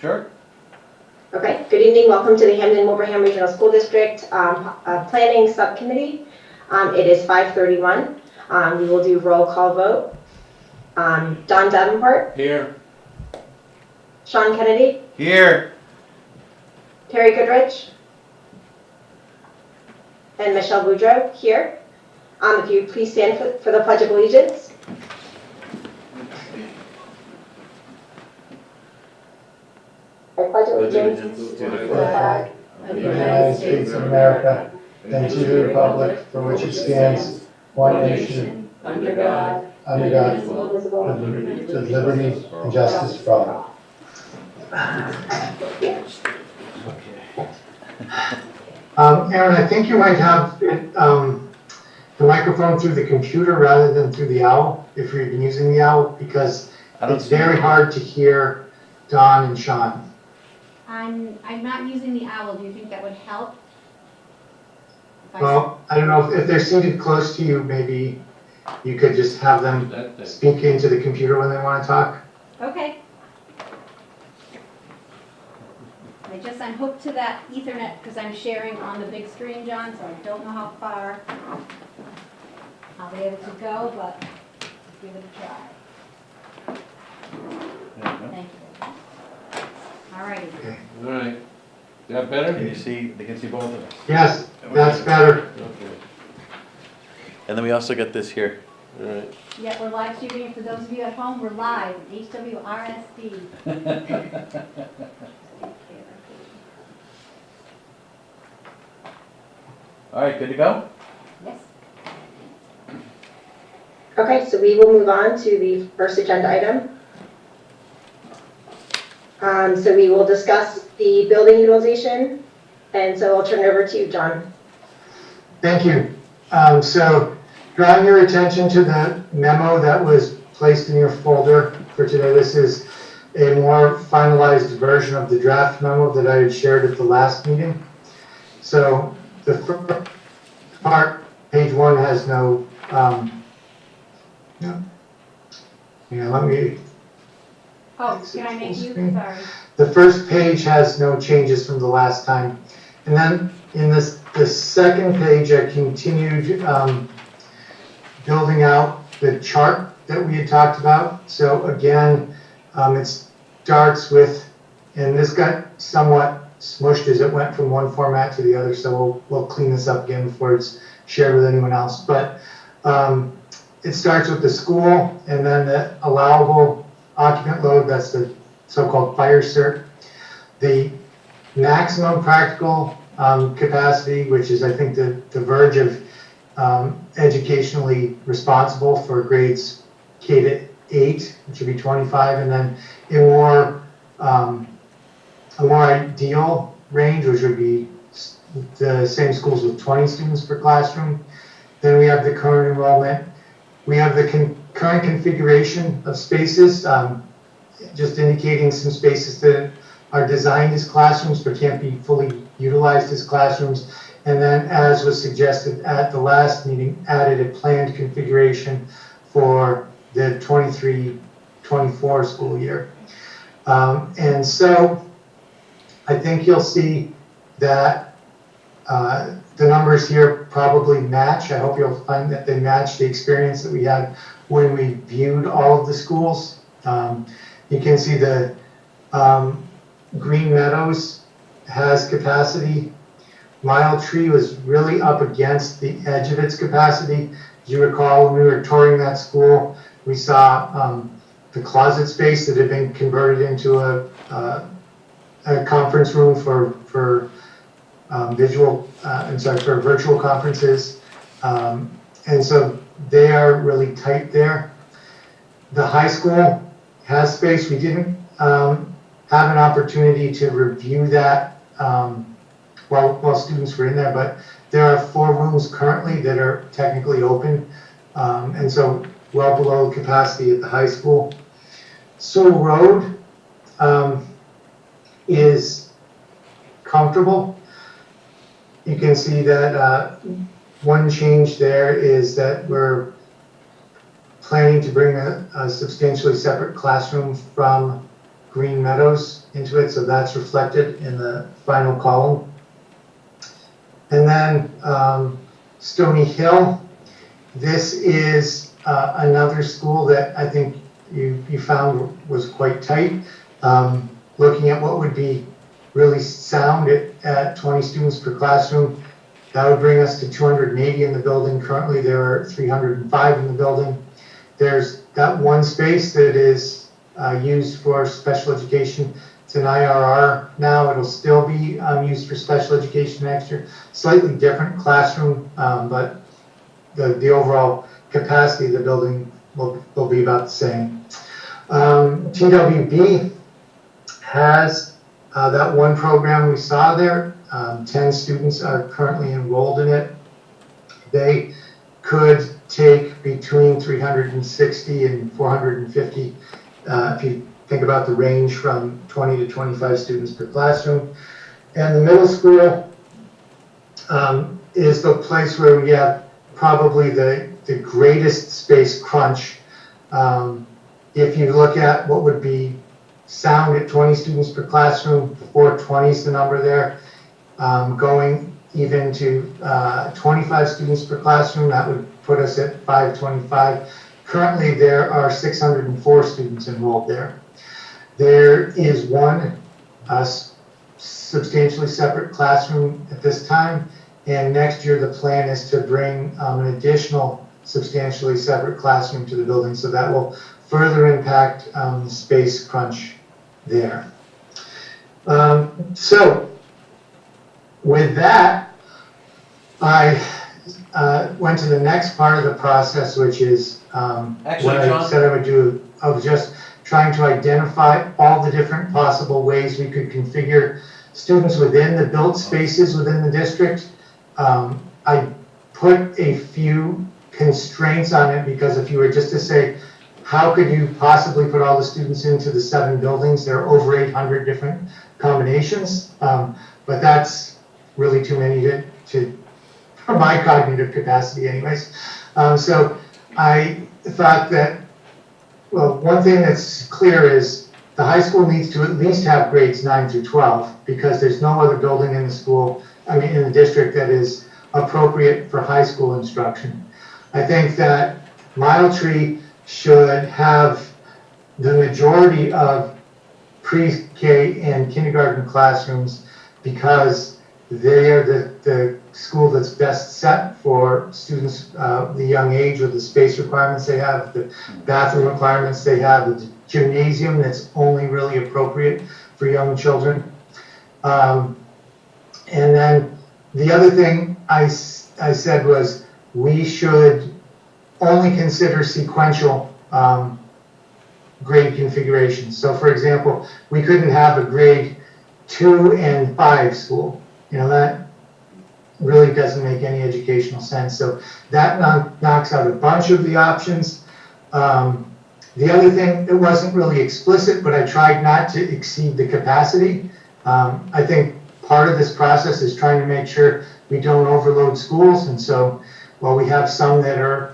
Sure. Okay, good evening. Welcome to the Hamden-Wilbraham Regional School District Planning Subcommittee. It is 5:31. We will do roll call vote. Don Davenport. Here. Sean Kennedy. Here. Terry Goodrich. And Michelle Boudreau here. If you please stand for the Pledge of Allegiance. I pledge allegiance to the flag of the United States of America and to the republic for which it stands, one nation, under God, indivisible, with liberty and justice for all. Aaron, I think you might have the microphone through the computer rather than through the owl, if you've been using the owl, because it's very hard to hear Don and Sean. I'm not using the owl. Do you think that would help? Well, I don't know if they're seated close to you, maybe you could just have them speak into the computer when they want to talk. Okay. I'm hooked to that Ethernet because I'm sharing on the big screen, John, so I don't know how far I'll be able to go, but let's give it a try. Thank you. All righty. Okay. All right. Is that better? Can you see? They can see both of us. Yes, that's better. Okay. And then we also got this here. All right. Yeah, we're live streaming. For those of you at home, we're live, HWRSD. All right, good to go? Yes. Okay, so we will move on to the first agenda item. So we will discuss the building utilization, and so I'll turn it over to you, John. Thank you. So drawing your attention to the memo that was placed in your folder for today, this is a more finalized version of the draft memo that I had shared at the last meeting. So the first part, page 1, has no, let me. Oh, can I make you? Sorry. The first page has no changes from the last time. And then in the second page, I continued building out the chart that we had talked about. So again, it starts with, and this got somewhat smushed as it went from one format to the other, so we'll clean this up again before it's shared with anyone else. But it starts with the school, and then the allowable occupant load, that's the so-called fire cert. The maximum practical capacity, which is I think the verge of educationally responsible for grades K to 8, which would be 25, and then a more ideal range, which would be the same schools with 20 students per classroom. Then we have the current enrollment. We have the current configuration of spaces, just indicating some spaces that are designed as classrooms but can't be fully utilized as classrooms. And then, as was suggested at the last meeting, added a planned configuration for the 23-24 school year. And so I think you'll see that the numbers here probably match. I hope you'll find that they match the experience that we had when we viewed all of the schools. You can see the Green Meadows has capacity. Mile Tree was really up against the edge of its capacity. As you recall, when we were touring that school, we saw the closet space that had been converted into a conference room for virtual conferences. And so they are really tight there. The high school has space. We didn't have an opportunity to review that while students were in there, but there are 4 rooms currently that are technically open, and so well below capacity at the high school. Sewell Road is comfortable. You can see that one change there is that we're planning to bring a substantially separate classroom from Green Meadows into it, so that's reflected in the final column. And then Stony Hill, this is another school that I think you found was quite tight. Looking at what would be really sound at 20 students per classroom, that would bring us to 280 in the building. Currently there are 305 in the building. There's that one space that is used for special education. It's an IRR now. It'll still be used for special education next year. Slightly different classroom, but the overall capacity of the building will be about the same. TWB has that one program we saw there. 10 students are currently enrolled in it. They could take between 360 and 450 if you think about the range from 20 to 25 students per classroom. And the middle school is the place where we have probably the greatest space crunch. If you look at what would be sound at 20 students per classroom, 420 is the number there. Going even to 25 students per classroom, that would put us at 525. Currently, there are 604 students enrolled there. There is one substantially separate classroom at this time, and next year the plan is to bring an additional substantially separate classroom to the building, so that will further impact the space crunch there. So with that, I went to the next part of the process, which is Actually, what John, I said I would do, of just trying to identify all the different possible ways we could configure students within the built spaces within the district. I put a few constraints on it, because if you were just to say, how could you possibly put all the students into the 7 buildings? There are over 800 different combinations, but that's really too many for my cognitive capacity anyways. So I thought that, well, one thing that's clear is the high school needs to at least have grades 9 through 12, because there's no other building in the school, in the district, that is appropriate for high school instruction. I think that Mile Tree should have the majority of pre-K and kindergarten classrooms, because they are the school that's best set for students the young age, with the space requirements they have, the bathroom requirements they have, the gymnasium that's only really appropriate for young children. And then the other thing I said was, we should only consider sequential grade configurations. So for example, we couldn't have a grade 2 and 5 school. That really doesn't make any educational sense. So that knocks out a bunch of the options. The other thing, it wasn't really explicit, but I tried not to exceed the capacity. I think part of this process is trying to make sure we don't overload schools. And so while we have some that are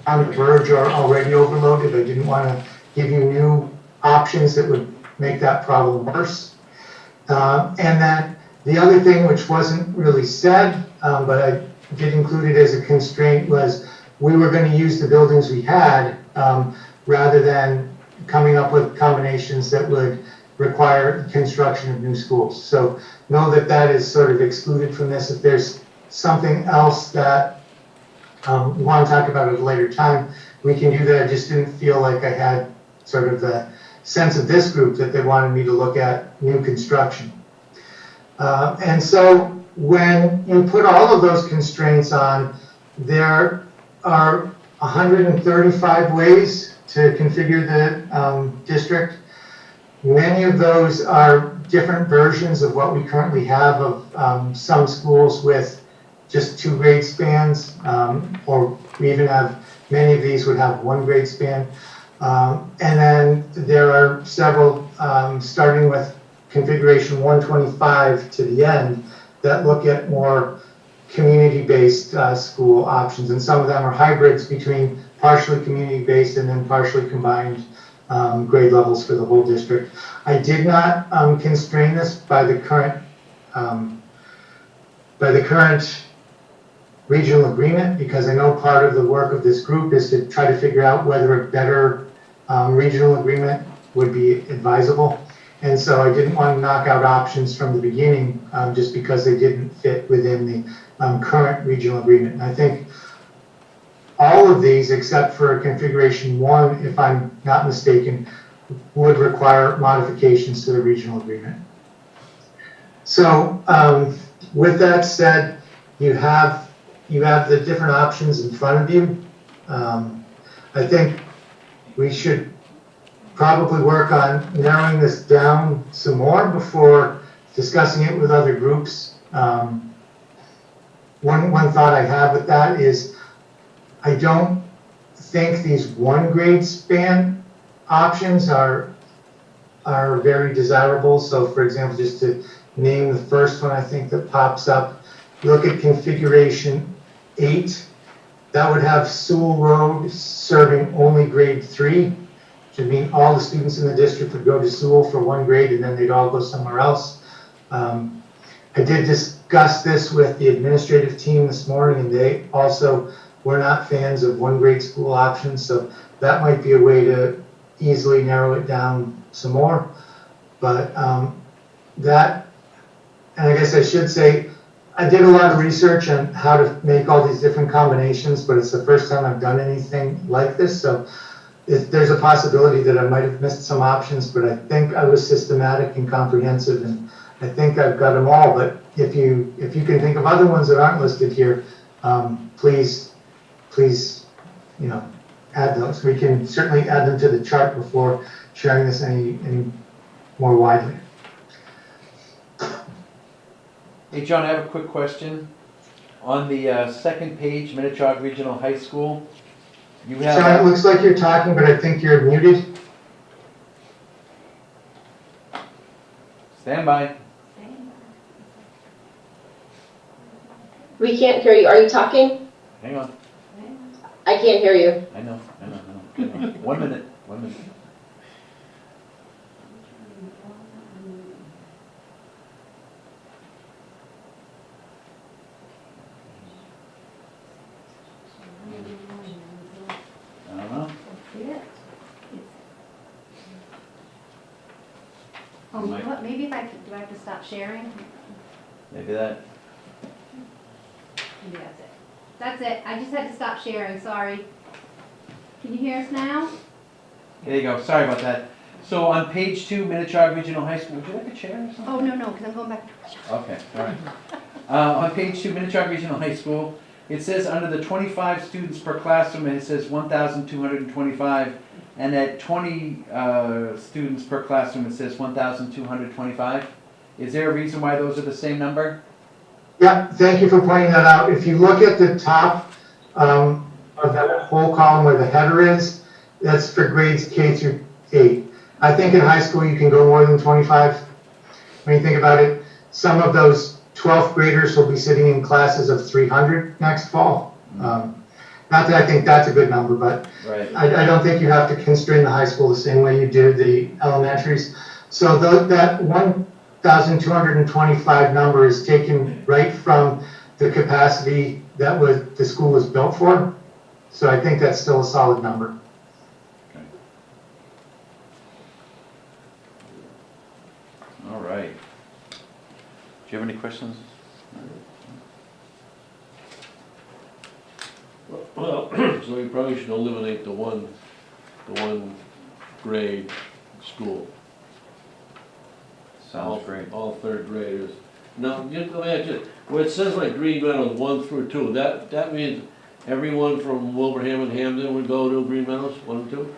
on the verge or already overloaded, I didn't want to give you new options that would make that problem worse. And then the other thing, which wasn't really said, but I did include it as a constraint, was we were going to use the buildings we had rather than coming up with combinations that would require construction of new schools. So know that that is sort of excluded from this. If there's something else that we want to talk about at a later time, we can do that. I just didn't feel like I had sort of the sense of this group that they wanted me to look at new construction. And so when you put all of those constraints on, there are 135 ways to configure the district. Many of those are different versions of what we currently have of some schools with just 2 grade spans, or we even have, many of these would have 1 grade span. And then there are several, starting with configuration 125 to the end, that look at more community-based school options. And some of them are hybrids between partially community-based and then partially combined grade levels for the whole district. I did not constrain this by the current regional agreement, because I know part of the work of this group is to try to figure out whether a better regional agreement would be advisable. And so I didn't want to knock out options from the beginning just because they didn't fit within the current regional agreement. And I think all of these, except for configuration 1, if I'm not mistaken, would require modifications to the regional agreement. So with that said, you have the different options in front of you. I think we should probably work on narrowing this down some more before discussing it with other groups. One thought I have with that is I don't think these 1 grade span options are very desirable. So for example, just to name the first one I think that pops up, look at configuration 8. That would have Sewell Road serving only grade 3, which would mean all the students in the district would go to Sewell for 1 grade and then they'd all go somewhere else. I did discuss this with the administrative team this morning, and they also were not fans of 1 grade school options, so that might be a way to easily narrow it down some more. But that, and I guess I should say, I did a lot of research on how to make all these different combinations, but it's the first time I've done anything like this, so there's a possibility that I might have missed some options, but I think I was systematic and comprehensive, and I think I've got them all. But if you can think of other ones that aren't listed here, please, add those. We can certainly add them to the chart before sharing this any more widely. Hey, John, I have a quick question. On the second page, Minnetonka Regional High School, you have... John, it looks like you're talking, but I think you're muted. Stand by. We can't hear you. Are you talking? Hang on. I can't hear you. I know. 1 minute. I don't know. Oh, you know what, maybe if do I have to stop sharing? Maybe that. Maybe that's it. That's it, I just had to stop sharing, sorry. Can you hear us now? There you go. Sorry about that. So on page 2, Minnetonka Regional High School, would you like a chair or something? Oh, no, because I'm going back. Okay, all right. On page 2, Minnetonka Regional High School, it says under the 25 students per classroom, it says 1,225, and at 20 students per classroom, it says 1,225. Is there a reason why those are the same number? Yeah, thank you for pointing that out. If you look at the top of that whole column where the header is, that's for grades K through 8. I think in high school you can go more than 25. When you think about it, some of those 12th graders will be sitting in classes of 300 next fall. Not that I think that's a good number, but Right. I don't think you have to constrain the high school the same way you do the elementaries. So that 1,225 number is taken right from the capacity that the school was built for. So I think that's still a solid number. Okay. All right. Do you have any questions? Well, so we probably should eliminate the one grade school. Sounds great. All 3rd graders. Now, where it says like Green Meadows 1 through 2, that means everyone from Wilbraham and Hamden would go to Green Meadows 1 and 2?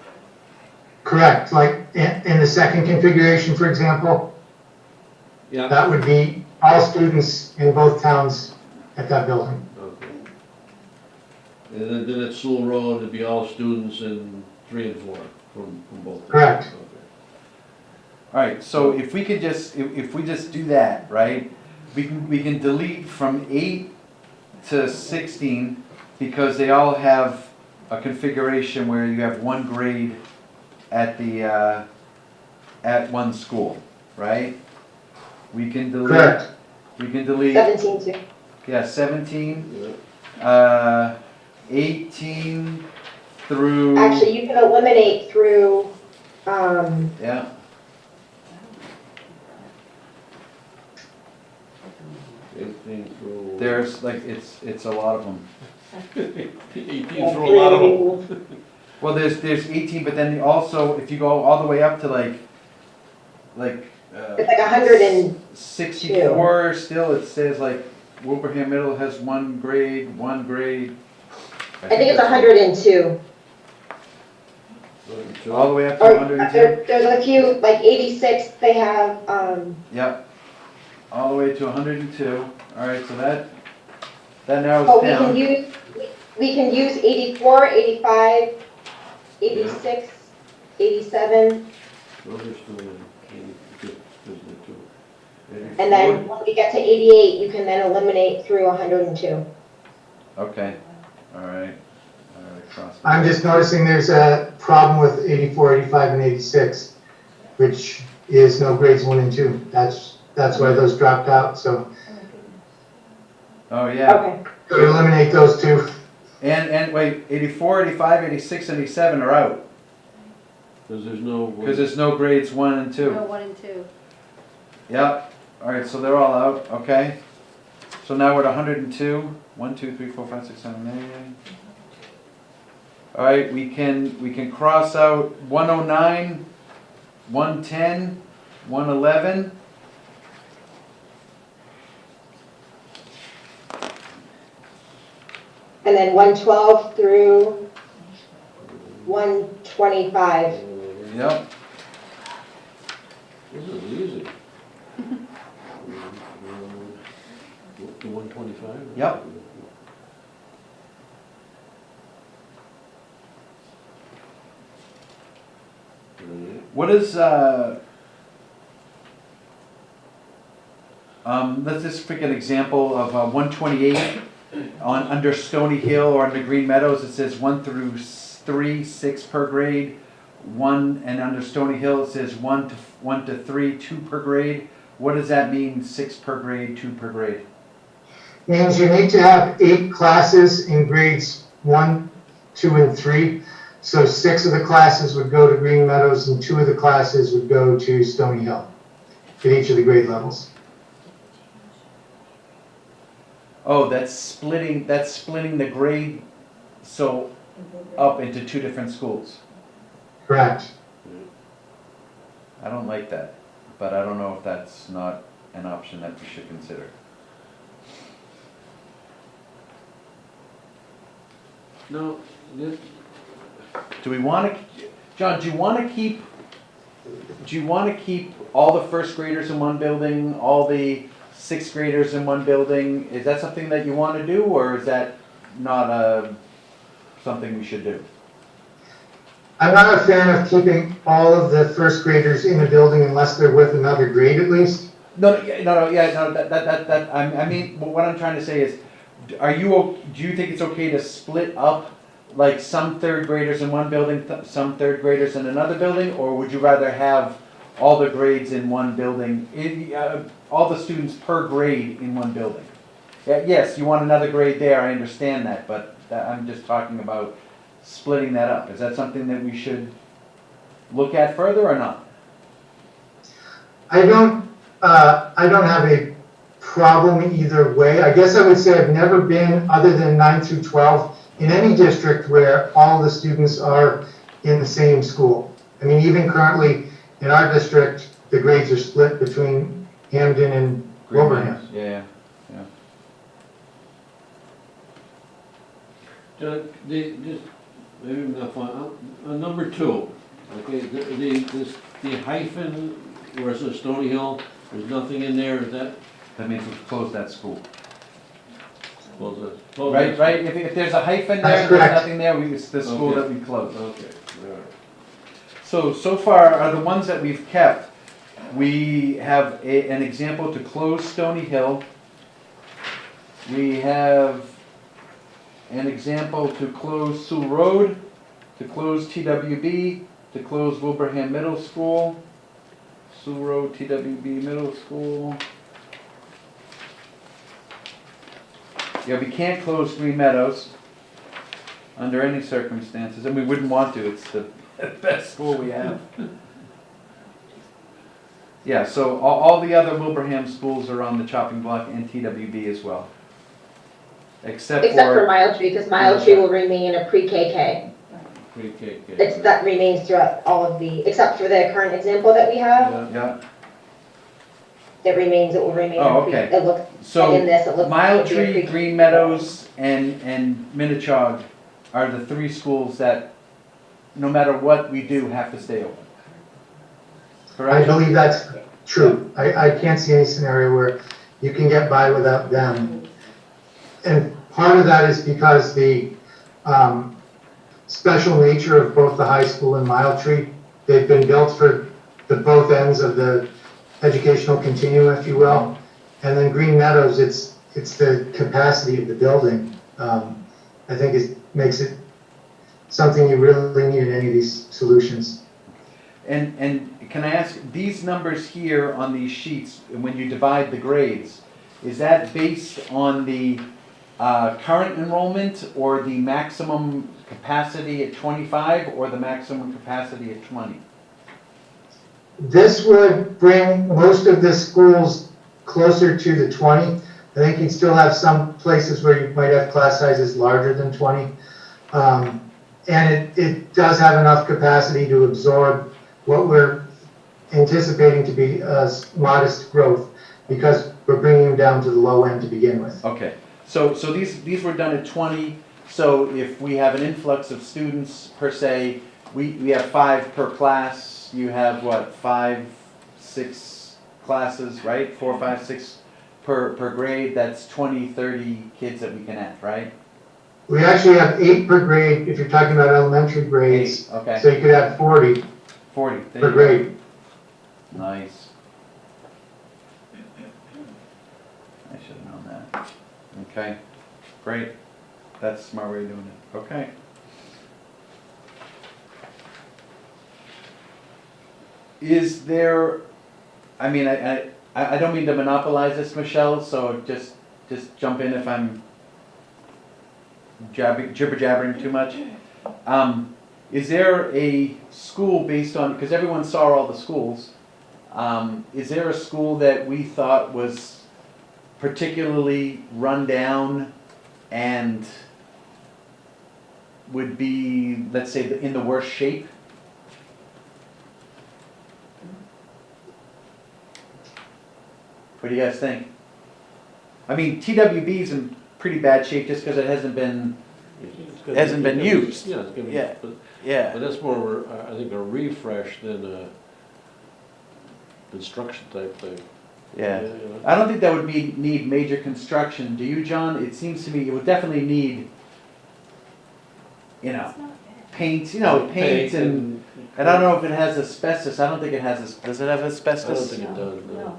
Correct. Like in the second configuration, for example, Yeah. that would be all students in both towns at that building. Okay. And then at Sewell Road, it'd be all students in 3 and 4 from both towns. Correct. Okay. All right, so if we could just, if we just do that, right, we can delete from 8 to 16 because they all have a configuration where you have 1 grade at the, at one school, right? We can delete. Correct. We can delete, 17 too. yeah, 17, Yeah. 18 through. Actually, you can eliminate through, Yeah, 18 through. there's like, it's a lot of them. 18 through a lot of them. Well, there's 18, but then also, if you go all the way up to like, it's like 102. 64, still it says like Wilbraham Middle has one grade. I think it's 102. All the way up to Or 102? there's a few, like 86, they have, Yep. All the way to 102. All right, so that narrows oh, it down. we can use 84, 85, 86, 87, Those are still in, just the two. and then when we get to 88, you can then eliminate through 102. Okay, all right, cross. I'm just noticing there's a problem with 84, 85, and 86, which is no grades 1 and 2. That's why those dropped out, so Oh, yeah. Okay. eliminate those two. And wait, 84, 85, 86, and 87 are out. Because there's no. Because there's no grades 1 and 2. No, 1 and 2. Yep. All right, so they're all out. Okay. So now we're at 102. 1, 2, 3, 4, 5, 6, 7, 8. All right, we can cross out 109, 110, 111. And then 112 through 125. Yep. This is easy. To 125? Yep. What is let's just pick an example of 128 on under Stony Hill or under Green Meadows. It says 1 through 3, 6 per grade. 1 and under Stony Hill it says 1 to 3, 2 per grade. What does that mean? 6 per grade, 2 per grade. Means you need to have 8 classes in grades 1, 2, and 3. So 6 of the classes would go to Green Meadows and 2 of the classes would go to Stony Hill at each of the grade levels. Oh, that's splitting the grade so up into 2 different schools. Correct. I don't like that, but I don't know if that's not an option that we should consider. No, this, Do we want to, John, do you want to keep all the first graders in one building, all the 6th graders in one building? Is that something that you want to do, or is that not something we should do? I'm not a fan of keeping all of the first graders in a building unless they're with another grade at least. No, I mean, what I'm trying to say is, do you think it's okay to split up like some 3rd graders in one building, some 3rd graders in another building, or would you rather have all the grades in one building, all the students per grade in one building? Yeah, yes, you want another grade there, I understand that, but I'm just talking about splitting that up. Is that something that we should look at further or not? I don't have a problem either way. I guess I would say I've never been, other than 9 through 12, in any district where all the students are in the same school. I mean, even currently in our district, the grades are split between Hamden and Wilbraham. Yeah. John, just, maybe not fun, number 2, okay, the hyphen where it says Stony Hill, there's nothing in there, is that? That means we've closed that school. Close Right, if there's a hyphen That's there, there's correct. nothing there, it's the school Okay. that we closed. Okay, all right. So far, are the ones that we've kept, we have an example to close Stony Hill. We have an example to close Sewell Road, to close TWB, to close Wilbraham Middle School, Sewell Road, TWB Middle School. Yeah, we can't close Green Meadows under any circumstances, and we wouldn't want to. It's the best school we have. Yeah, so all the other Wilbraham schools are on the chopping block and TWB as well. Except for Mile Tree, because Mile Tree will remain a pre-KK. Pre-K. That remains throughout all of the, except for the current example that we have, Yeah, it will remain. Oh, a pre- okay. It looks, so in this, it looks. Mile like it'll be a Tree, pre-K. Green Meadows, and Minichog are the three schools that, no matter what we do, have to stay open. I Correct? believe that's true. I can't see any scenario where you can get by without them. And part of that is because the special nature of both the high school and Mile Tree, they've been built for the both ends of the educational continuum, if you will. And then Green Meadows, it's the capacity of the building. I think it makes it something you really need in any of these solutions. And can I ask, these numbers here on these sheets, when you divide the grades, is that based on the current enrollment or the maximum capacity at 25 or the maximum capacity at 20? This would bring most of the schools closer to the 20. I think you'd still have some places where you might have class sizes larger than 20. And it does have enough capacity to absorb what we're anticipating to be modest growth, because we're bringing them down to the low end to begin with. Okay, so these were done at 20, so if we have an influx of students per se, we have 5 per class, you have what, 5, 6 classes, right? 4, 5, 6 per grade, that's 20, 30 kids that we can add, right? We actually have 8 per grade if you're talking about elementary grades. 8, okay. So you could have 40 40. There per you go. grade. Nice. I should have known that. Okay, great. That's a smart way of doing it. Okay. Is there, I mean, I don't mean to monopolize this, Michelle, so just jump in if I'm jibber-jabbering too much. Is there a school based on, because everyone saw all the schools, is there a school that we thought was particularly run down and would be, let's say, in the worst shape? What do you guys think? I mean, TWB's in pretty bad shape just because it hasn't been used. Yeah, it's gonna be, Yeah. but Yeah. that's more, I think, a refresh than a construction type thing. Yeah. You know? I don't think that would need major construction. Do you, John? It seems to me it would definitely need, paint, paint and I don't know if it has asbestos. I don't think it has, does it have I don't asbestos? think it does, no.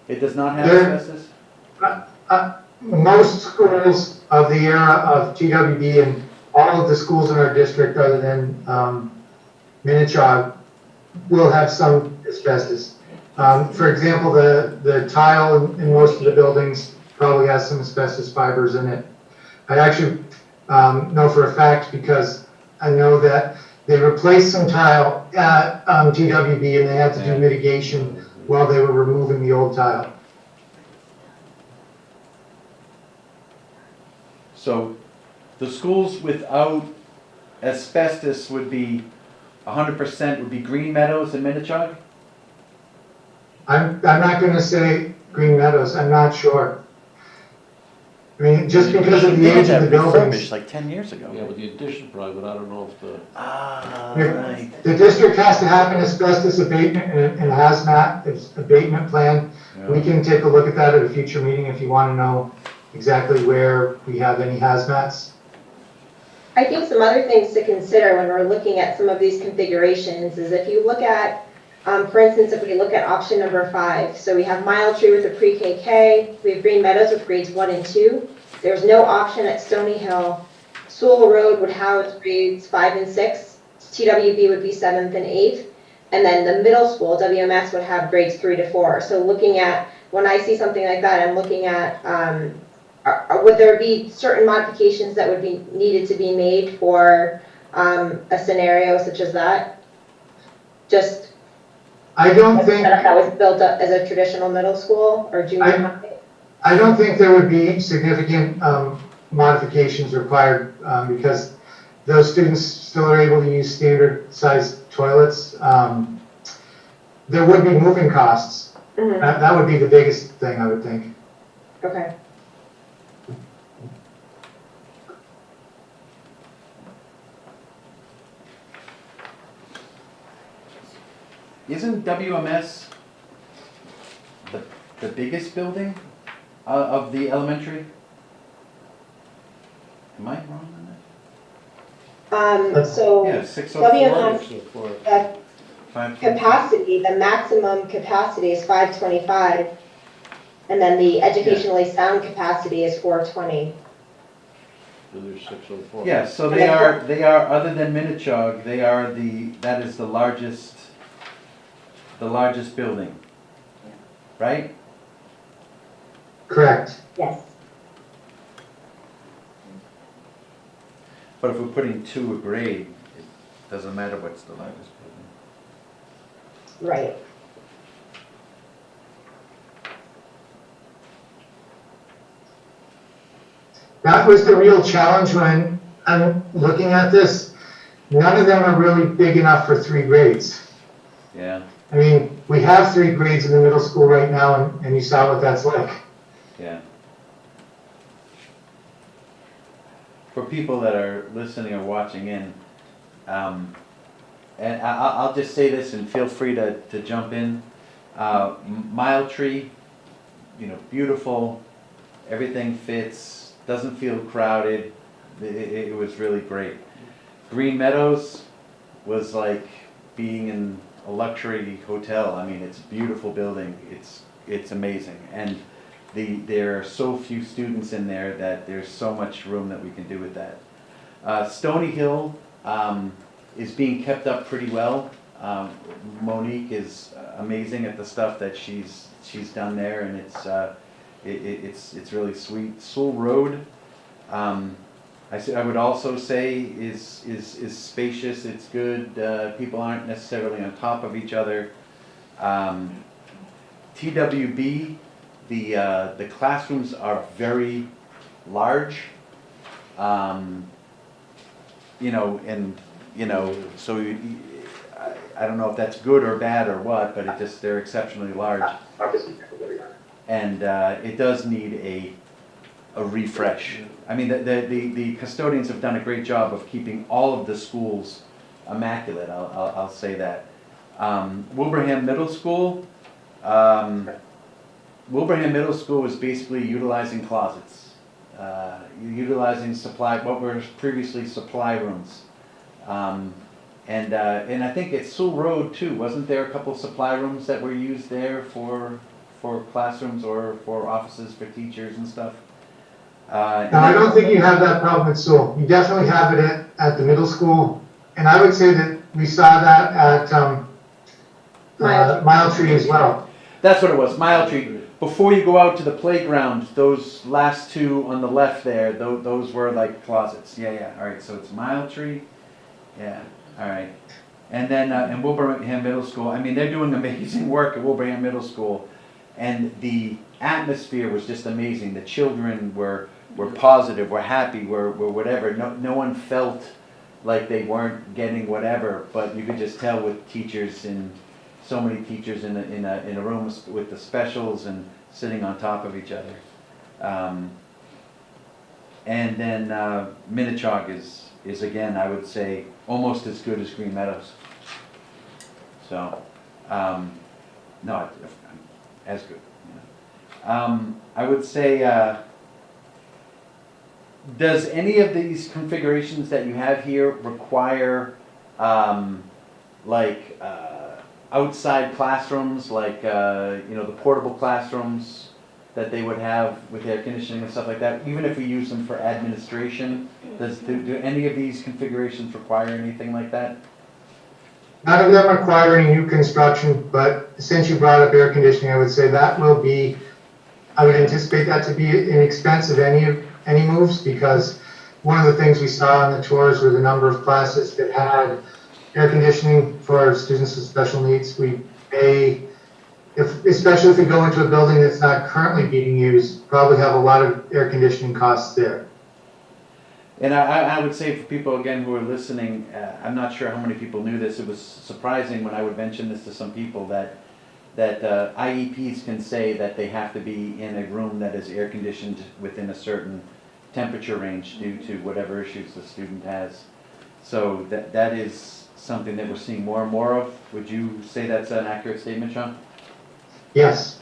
It does not have There- asbestos? Most schools of the era of TWB and all of the schools in our district other than Minichog will have some asbestos. For example, the tile in most of the buildings probably has some asbestos fibers in it. I actually know for a fact because I know that they replaced some tile at TWB and they had to do mitigation while they were removing the old tile. So the schools without asbestos would be 100% would be Green Meadows and Minichog? I'm not gonna say Green Meadows, I'm not sure. I mean, just because of the age of the buildings. Like 10 years ago. Yeah, with the addition probably, but I don't know if the, Right. The district has to have an asbestos abatement and a hazmat abatement plan. We can take a look at that at a future meeting if you wanna know exactly where we have any hazmats. I think some other things to consider when we're looking at some of these configurations is if you look at, for instance, if we look at option number 5, so we have Mile Tree with a pre-KK, we have Green Meadows with grades 1 and 2. There's no option at Stony Hill. Sewell Road would house grades 5 and 6. TWB would be 7th and 8th. And then the middle school, WMS, would have grades 3 to 4. So looking at, when I see something like that, I'm looking at, would there be certain modifications that would be needed to be made for a scenario such as that? Just I don't think, that was built up as a traditional middle school or junior high? I don't think there would be significant modifications required because those students still are able to use standard sized toilets. There would be moving costs. Mhm. That would be the biggest thing, I would think. Okay. Isn't WMS the biggest building of the elementary? Am I wrong on that? So Yeah, 604. WMS Five- capacity, the maximum capacity is 525, and then the educationally sound capacity is 420. So there's 604. Yeah, so And they then are, other than Minichog, that is the largest building, right? Correct. Yes. But if we're putting 2 a grade, it doesn't matter what's the largest building. Right. That was the real challenge when I'm looking at this. None of them are really big enough for 3 grades. Yeah, I mean, we have 3 grades in the middle school right now, and you saw what that's like. yeah. For people that are listening or watching in, and I'll just say this and feel free to jump in. Mile Tree, beautiful, everything fits, doesn't feel crowded. It was really great. Green Meadows was like being in a luxury hotel. I mean, it's a beautiful building. It's amazing. And there are so few students in there that there's so much room that we can do with that. Stony Hill is being kept up pretty well. Monique is amazing at the stuff that she's done there, and it's really sweet. Sewell Road, I would also say is spacious. It's good. People aren't necessarily on top of each other. TWB, the classrooms are very large. So I don't know if that's good or bad or what, but they're exceptionally large. And it does need a refresh. I mean, the custodians have done a great job of keeping all of the schools immaculate, I'll say that. Wilbraham Middle School, Wilbraham Middle School is basically utilizing closets, utilizing what were previously supply rooms. And I think at Sewell Road too, wasn't there a couple supply rooms that were used there for classrooms or for offices for teachers and stuff? No, I don't think you have that problem at Sewell. You definitely have it at the middle school. And I would say that we saw that at Mile Tree as well. That's what it was, Mile Tree. Before you go out to the playground, those last 2 on the left there, those were like closets. Yeah, all right, so it's Mile Tree. Yeah, all right. And then in Wilbraham Middle School, I mean, they're doing amazing work at Wilbraham Middle School. And the atmosphere was just amazing. The children were positive, were happy, were whatever. No one felt like they weren't getting whatever, but you could just tell with teachers and so many teachers in a room with the specials and sitting on top of each other. And then Minichog is again, I would say, almost as good as Green Meadows. So, no, as good. I would say, does any of these configurations that you have here require outside classrooms, like the portable classrooms that they would have with air conditioning and stuff like that, even if we use them for administration? Do any of these configurations require anything like that? None of them require any new construction, but since you brought up air conditioning, I would say that will be, I would anticipate that to be an expense of any moves, because one of the things we saw on the tours were the number of classes that had air conditioning for our students with special needs. We pay, especially if we go into a building that's not currently being used, probably have a lot of air conditioning costs there. And I would say for people, again, who are listening, I'm not sure how many people knew this. It was surprising when I would mention this to some people that IEPs can say that they have to be in a room that is air conditioned within a certain temperature range due to whatever issues the student has. So that is something that we're seeing more and more of. Would you say that's an accurate statement, Sean? Yes.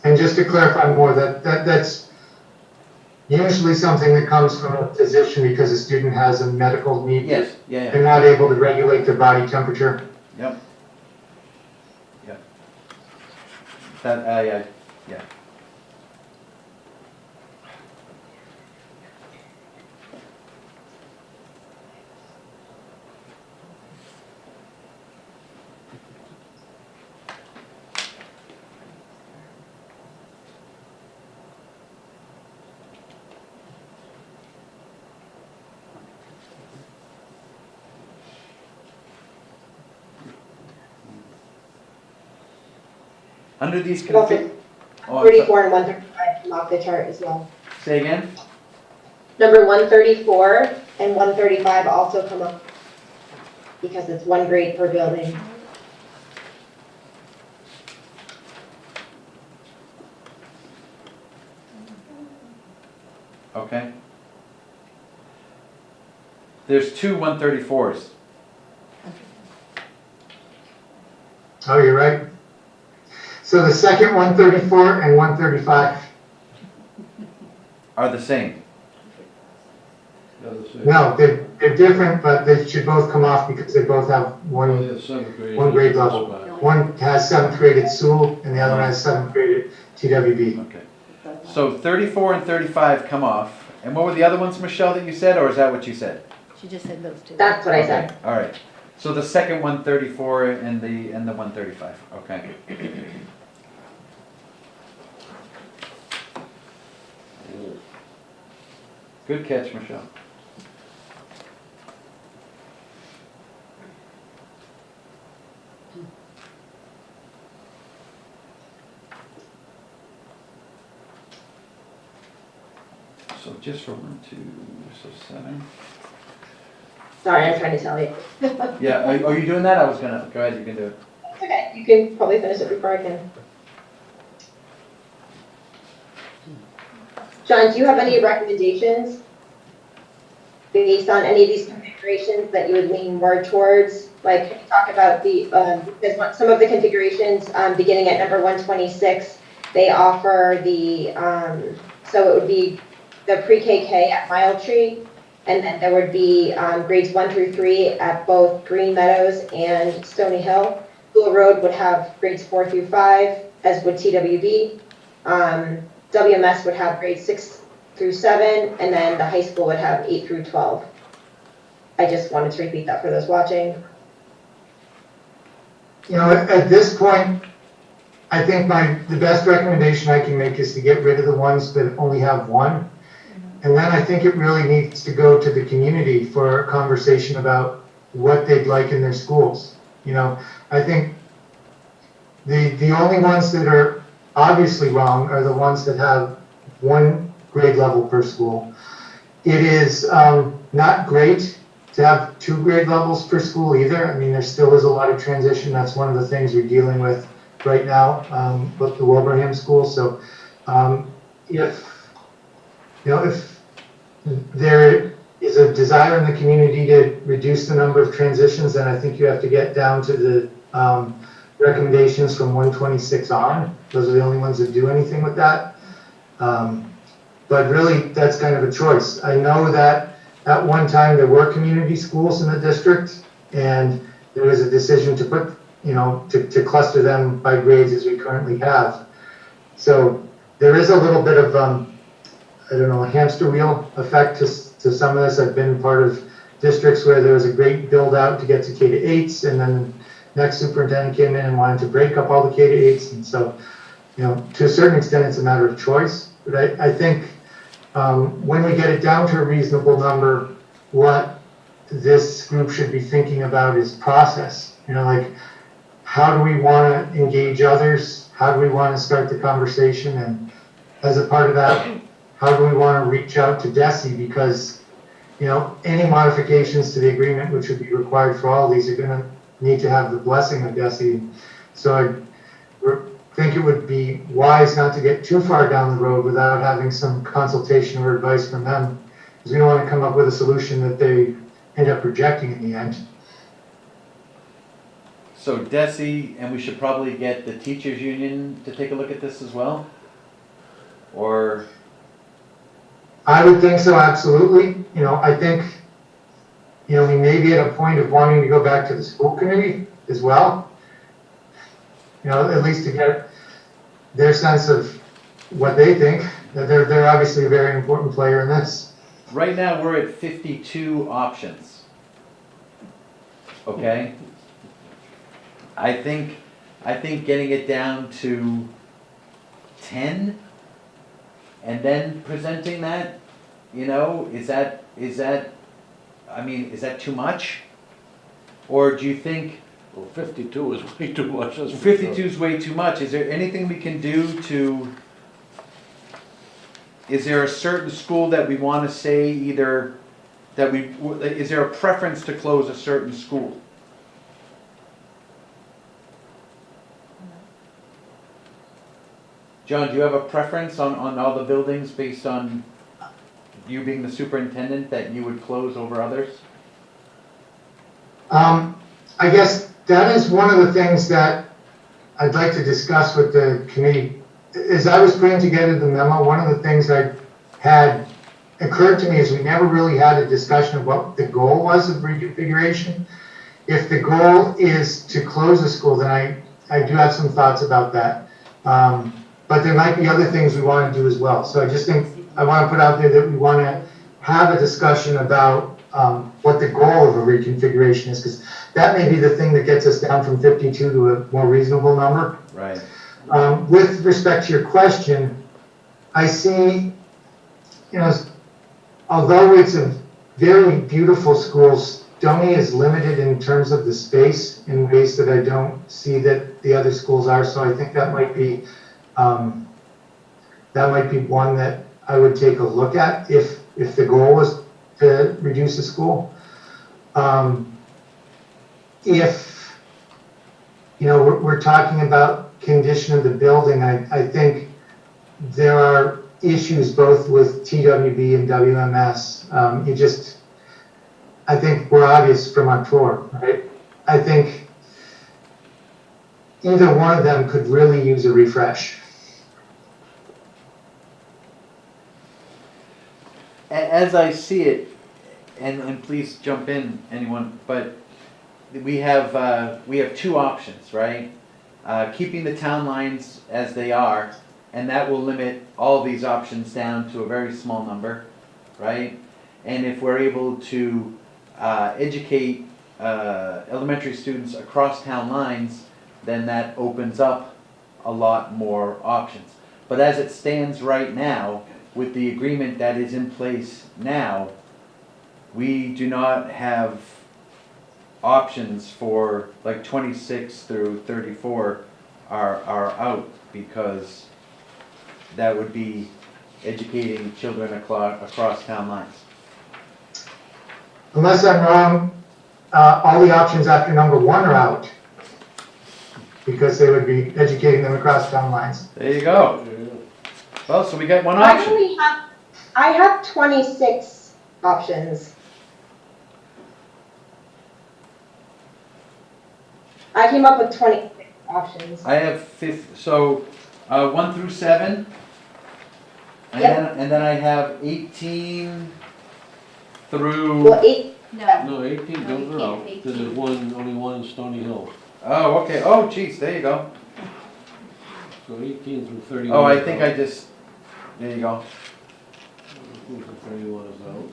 And just to clarify more, that's usually something that comes from a physician because a student has a medical need. Yes, yeah. They're not able to regulate their body temperature. Yep. Yep. That, yeah. Under these But also, oh, I'm sorry. 34 and 135 come off the chart as well. Say again? Number 134 and 135 also come up because it's one grade per building. Okay. There's two 134s. Oh, you're right. So the second 134 and 135, Are the same. no, they're different, but they should both come off because they both have one grade level. One has 7th grade at Sewell and the other one has 7th grade at TWB. Okay. So 34 and 35 come off. And what were the other ones, Michelle, that you said, or is that what you said? She just said those two. That's what I said. Okay, all right. So the second 134 and the 135. Okay. Good catch, Michelle. So just for 1, 2, so 7. Sorry, I'm trying to tell you. Yeah, are you doing that? I was gonna, go ahead, you can do it. Okay, you can probably finish it before I can. John, do you have any recommendations based on any of these configurations that you would lean more towards? Like, can you talk about the, because some of the configurations, beginning at number 126, they offer the, so it would be the pre-KK at Mile Tree, and then there would be grades 1 through 3 at both Green Meadows and Stony Hill. School Road would have grades 4 through 5, as would TWB. WMS would have grades 6 through 7, and then the high school would have 8 through 12. I just wanted to repeat that for those watching. You know, at this point, I think the best recommendation I can make is to get rid of the ones that only have one. And then I think it really needs to go to the community for a conversation about what they'd like in their schools. You know, I think the only ones that are obviously wrong are the ones that have one grade level per school. It is not great to have 2 grade levels per school either. I mean, there still is a lot of transition. That's one of the things we're dealing with right now with the Wilbraham school. So if there is a desire in the community to reduce the number of transitions, then I think you have to get down to the recommendations from 126 on. Those are the only ones that do anything with that. But really, that's kind of a choice. I know that at one time there were community schools in the district, and there was a decision to put, to cluster them by grades as we currently have. So there is a little bit of, a hamster wheel effect to some of this. I've been part of districts where there was a great build out to get to K-8s, and then the next superintendent came in and wanted to break up all the K-8s, and so, you know, to a certain extent, it's a matter of choice. But I think when we get it down to a reasonable number, what this group should be thinking about is process. You know, like, how do we want to engage others? How do we want to start the conversation? And as a part of that, how do we want to reach out to DESE? Because, you know, any modifications to the agreement, which would be required for all of these, are going to need to have the blessing of DESE. So I think it would be wise not to get too far down the road without having some consultation or advice from them, because we don't want to come up with a solution that they end up rejecting in the end. So DESE, and we should probably get the teachers union to take a look at this as well? Or? I would think so, absolutely. You know, I think, you know, we may be at a point of wanting to go back to the school committee as well. You know, at least to get their sense of what they think. They're obviously a very important player in this. Right now, we're at 52 options. Okay? I think getting it down to 10 and then presenting that, you know, is that too much? Or do you think Well, 52 is way too much. That's for 52 sure. is way too much? Is there anything we can do to, is there a certain school that we want to say either, is there a preference to close a certain school? John, do you have a preference on all the buildings based on you being the superintendent that you would close over others? I guess that is one of the things that I'd like to discuss with the committee. As I was putting together the memo, one of the things I had occurred to me is we never really had a discussion of what the goal was of reconfiguration. If the goal is to close a school, then I do have some thoughts about that. But there might be other things we want to do as well. So I just think I want to put out there that we want to have a discussion about what the goal of a reconfiguration is, because that may be the thing that gets us down from 52 to a more reasonable number. Right. With respect to your question, I see, you know, although it's a very beautiful school, Stoney is limited in terms of the space in ways that I don't see that the other schools are. So I think that might be one that I would take a look at if the goal was to reduce the school. If, you know, we're talking about condition of the building, I think there are issues both with TWB and WMS. I think we're obvious from our tour, right? I think either one of them could really use a refresh. As I see it, and please jump in, anyone, but we have two options, right? Keeping the town lines as they are, and that will limit all these options down to a very small number, right? And if we're able to educate elementary students across town lines, then that opens up a lot more options. But as it stands right now, with the agreement that is in place now, we do not have options for, like, 26 through 34 are out, because that would be educating children across town lines. Unless I'm wrong, all the options after number 1 are out, because they would be educating them across town lines. There you go. Well, so we got one I option. only have 26 options. I came up with 26 options. I have 1 through 7, and Yep. then I have 18 through. Well, 8. No, No, 18, No, those you are can't, out. 18. There's only one in Stony Hill. Oh, okay. Oh, geez, there you go. So 18 through 31. Oh, I think I just. There you go. who's the 31 is out.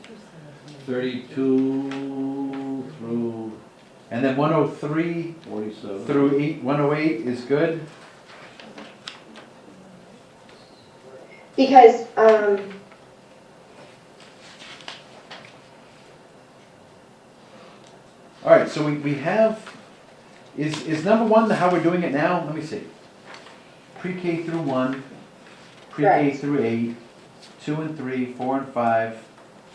32 through And then 103 47. through 108 is good? Because, All right, so we have, is number one how we're doing it now? Let me see. Pre-K through 1, pre-K Correct. through 8, 2 and 3, 4 and 5,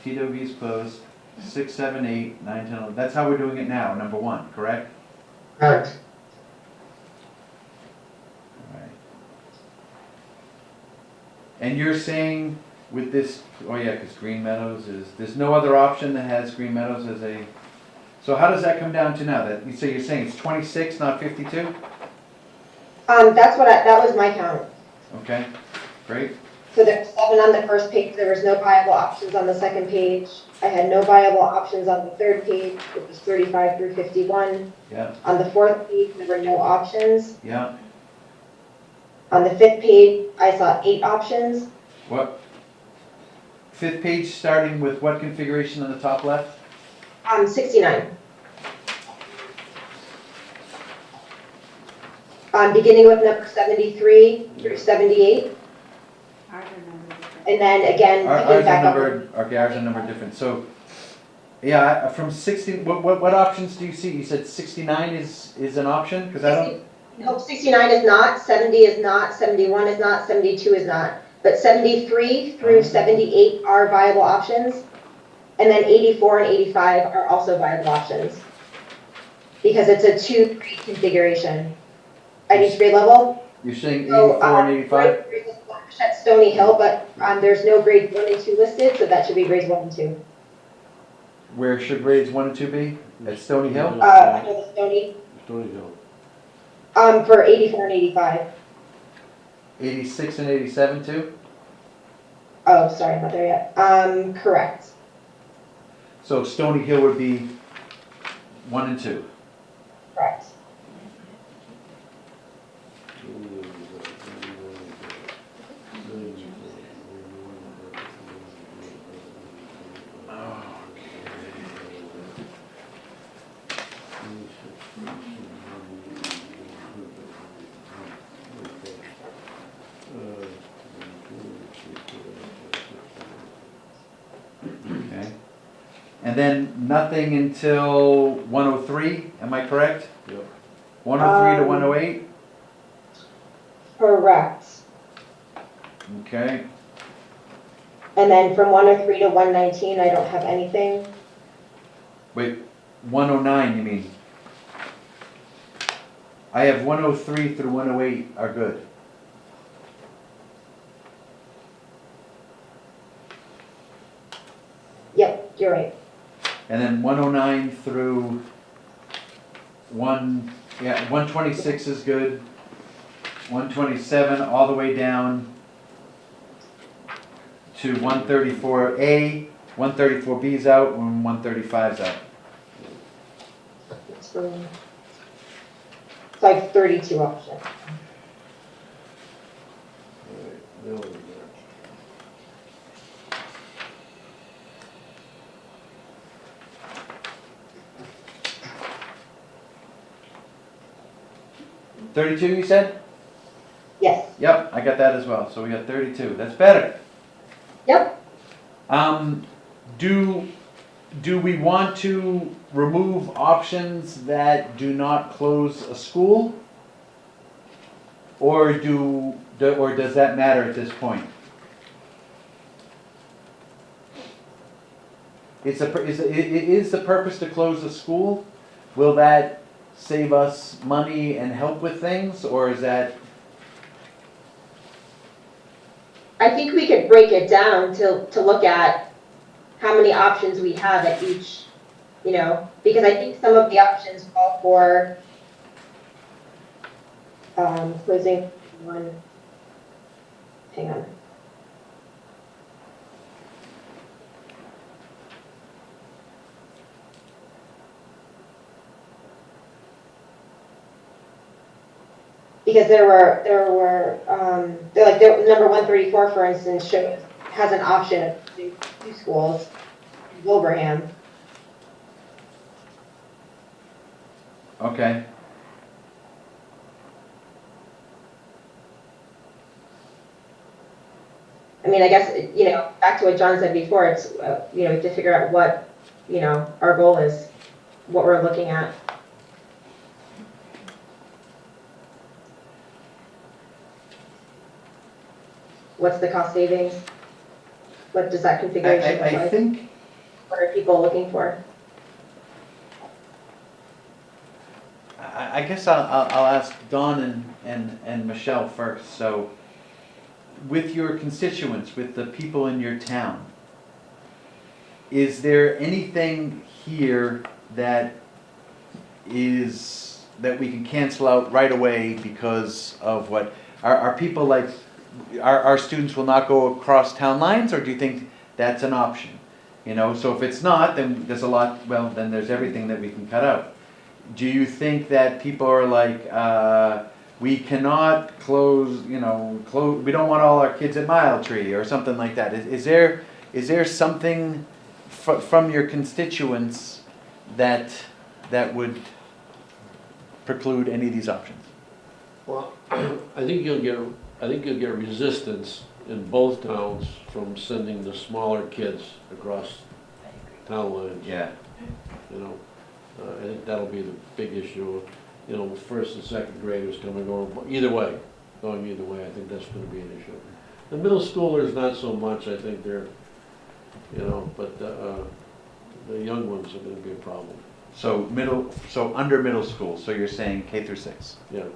TW is closed, 6, 7, 8, 9, 10, 11. That's how we're doing it now, number 1, correct? Correct. All right. And you're saying with this, oh yeah, because Green Meadows there's no other option that has Green Meadows as a, so how does that come down to now? So you're saying it's 26, not 52? that was my count. Okay, great. So there's 7 on the first page, there was no viable options on the second page. I had no viable options on the third page, which was 35 through 51. Yeah, On the fourth page, there were no options. yeah. On the fifth page, I saw 8 options. What? 5th page starting with what configuration on the top left? 69. Beginning with number 73 through 78, Ours are numbered different. and then again, Ours picking are back up. numbered, okay, ours are numbered different, so, yeah, from 60, what options do you see? You said 69 is an option, because I don't, Nope, 69 is not, 70 is not, 71 is not, 72 is not. But 73 through 78 are viable options. And then 84 and 85 are also viable options. Because it's a 2-grade configuration at each grade level. you're saying So, 84 and 85? grade 1 at Stony Hill, but there's no grades 1 and 2 listed, so that should be grades 1 and 2. Where should grades 1 and 2 be? At Stony Hill? Under the Stony, Stony Hill. for 84 and 85. 86 and 87 too? Oh, sorry, I'm not there yet. Correct. So Stony Hill would be 1 and 2. Correct. Okay. And then nothing until 103, am I correct? Yep. 103 to 108? Correct. Okay. And then from 103 to 119, I don't have anything. Wait, 109 you mean? I have 103 through 108 are good. Yep, you're right. And then 109 through 126 is good. 127 all the way down to 134A. 134B is out and 135 is out. It's like 32 options. Alright, now we got. $32 you said? Yes. Yep, I got that as well. So we got 32. That's better. Yep. Do we want to remove options that do not close a school? Or does that matter at this point? Is the purpose to close a school? Will that save us money and help with things, or is that? I think we could break it down to look at how many options we have at each, because I think some of the options call for closing one. Hang on. Because number 134, for instance, has an option of do two schools, in Wilbraham. Okay. I mean, I guess, you know, back to what John said before, it's, you know, to figure out what, you know, our goal is, what we're looking at. What's the cost savings? What does that configuration look I like? think, What are people looking for? I guess I'll ask Dawn and Michelle first. So, with your constituents, with the people in your town, is there anything here that we can cancel out right away because of what, are people like, our students will not go across town lines, or do you think that's an option? You know, so if it's not, then there's a lot, well, then there's everything that we can cut out. Do you think that people are like, we cannot close, you know, we don't want all our kids at Mile Tree or something like that? Is there something from your constituents that would preclude any of these options? Well, I think you'll get resistance in both towns from sending the smaller kids across town lines. Yeah. You know, I think that'll be the big issue. You know, first and second graders coming over, either way, going either way, I think that's gonna be an issue. The middle schoolers, not so much, I think they're, you know, but the young ones are gonna be a problem. So under middle school, so you're saying K through 6, Yeah,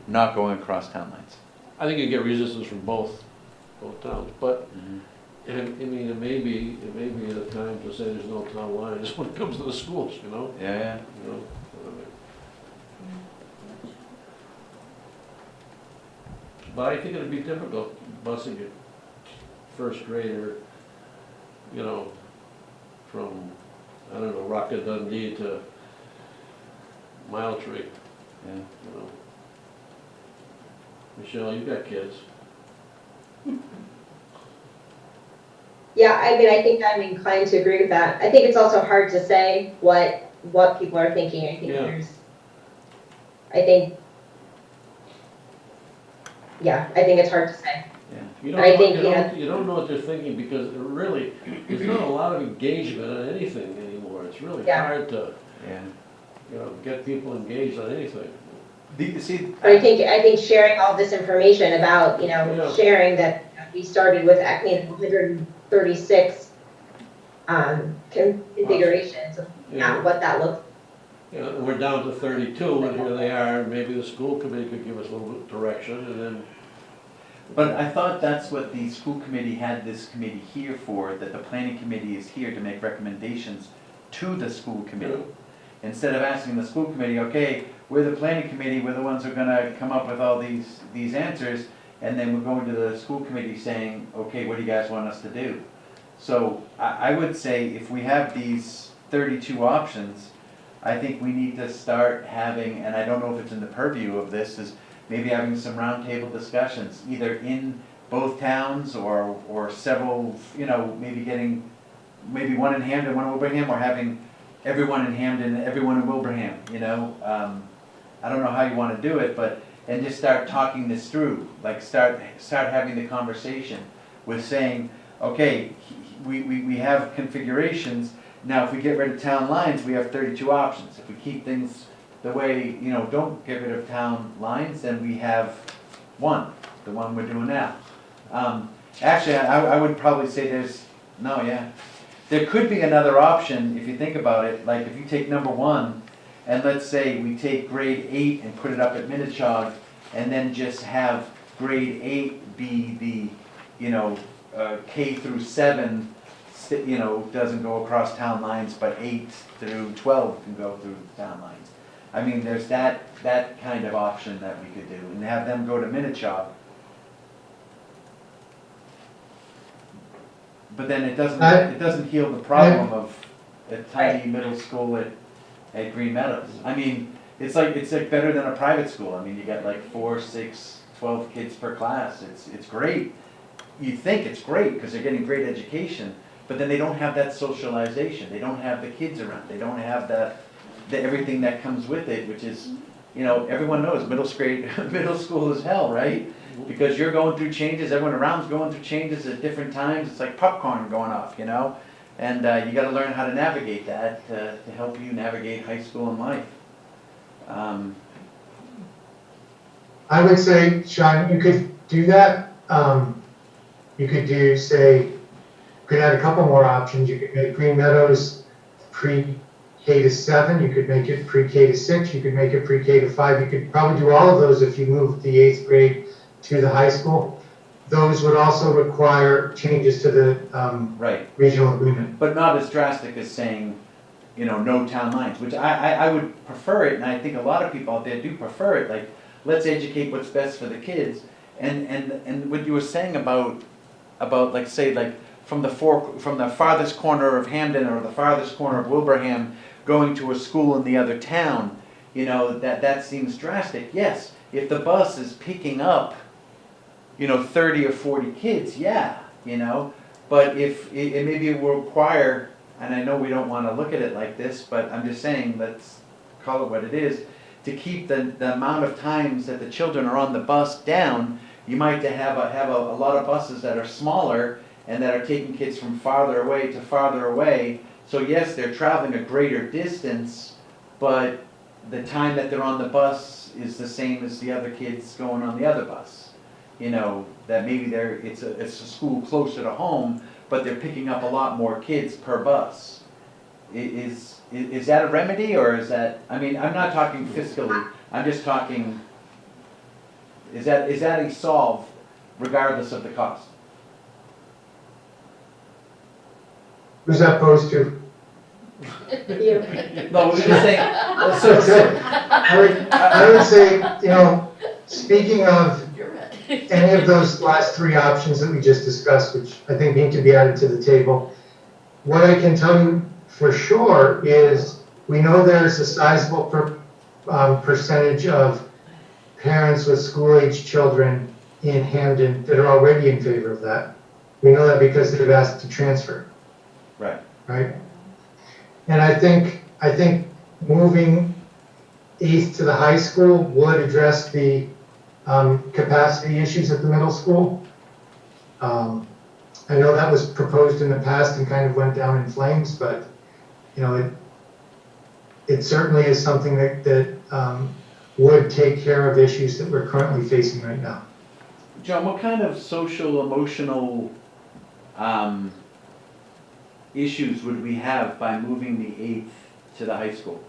not going across town lines? I think you get resistance from both towns, but, and, I mean, it may be a time to say there's no town lines when it comes to the schools, you know? Yeah. You know, but I think it'd be difficult busing a first grader, you know, from, I don't know, Rocket Dundee to Mile Tree, Yeah. you know. Michelle, you got kids. Yeah, I mean, I think I'm inclined to agree with that. I think it's also hard to say what people are thinking. I think Yeah. I think it's hard to say. You don't know what they're thinking because really, there's not a lot of engagement on anything anymore. It's really Yeah. hard to, Yeah. you know, get people engaged on anything. But I think sharing all this information about, you know, Yeah. sharing that we started with, 136 configurations of Yeah. what that looks. You know, and we're down to 32, and here they are, and maybe the school committee could give us a little bit of direction, and then. But I thought that's what the school committee had this committee here for, that the planning committee is here to make recommendations to the school committee. Instead of asking the school committee, okay, we're the planning committee, we're the ones who are gonna come up with all these answers, and then we're going to the school committee saying, okay, what do you guys want us to do? So I would say if we have these 32 options, I think we need to start having, and I don't know if it's in the purview of this, is maybe having some roundtable discussions, either in both towns or several, you know, maybe one in Hamden, one in Wilbraham, or having everyone in Hamden, everyone in Wilbraham, you know? I don't know how you want to do it, and just start talking this through, like start having the conversation with saying, okay, we have configurations, now if we get rid of town lines, we have 32 options. If we keep things the way, you know, don't get rid of town lines, then we have the one we're doing now. Actually, I would probably say there could be another option if you think about it, like if you take number 1, and let's say we take grade 8 and put it up at Minichog, and then just have grade 8 be the, you know, K through 7, you know, doesn't go across town lines, but 8 through 12 can go through town lines. I mean, there's that kind of option that we could do, and have them go to Minichog. But then it doesn't heal the problem of a tiny middle school at Green Meadows. I mean, it's like better than a private school. I mean, you get like 4, 6, 12 kids per class. It's great. you think it's great because they're getting great education, but then they don't have that socialization. They don't have the kids around. They don't have the everything that comes with it, which is, everyone knows middle school is hell, right? Because you're going through changes, everyone around's going through changes at different times. It's like popcorn going off, and you got to learn how to navigate that to help you navigate high school and life. I would say, Sean, you could do that. You could do, say, could add a couple more options. You could make Green Meadows pre-K to 7. You could make it pre-K to 6. You could make it pre-K to 5. You could probably do all of those if you moved the 8th grade to the high school. Those would also require changes to the Right. regional agreement. But not as drastic as saying, no town lines, which I would prefer it, and I think a lot of people out there do prefer it. Like, let's educate what's best for the kids. And what you were saying about like, say, like from the farthest corner of Hamden or the farthest corner of Wilbraham going to a school in the other town, that seems drastic. Yes, if the bus is picking up 30 or 40 kids, yeah, but if maybe it will require, and I know we don't want to look at it like this, but I'm just saying, let's call it what it is, to keep the amount of times that the children are on the bus down. You might have a lot of buses that are smaller and that are taking kids from farther away to farther away. So yes, they're traveling a greater distance, but the time that they're on the bus is the same as the other kids going on the other bus. That maybe it's a school closer to home, but they're picking up a lot more kids per bus. Is that a remedy, or is that, I'm not talking fiscally, I'm just talking, is that a solve regardless of the cost? Who's that posed to? You. No, we're just saying, I would say, speaking of any of those last 3 options that we just discussed, which I think need to be added to the table, what I can tell you for sure is we know there's a sizable percentage of parents with school-age children in Hamden that are already in favor of that. We know that because they've asked to transfer. right. Right? And I think moving 8th to the high school would address the capacity issues at the middle school. I know that was proposed in the past and kind of went down in flames, but it certainly is something that would take care of issues that we're currently facing right now. John, what kind of social, emotional issues would we have by moving the 8th to the high school?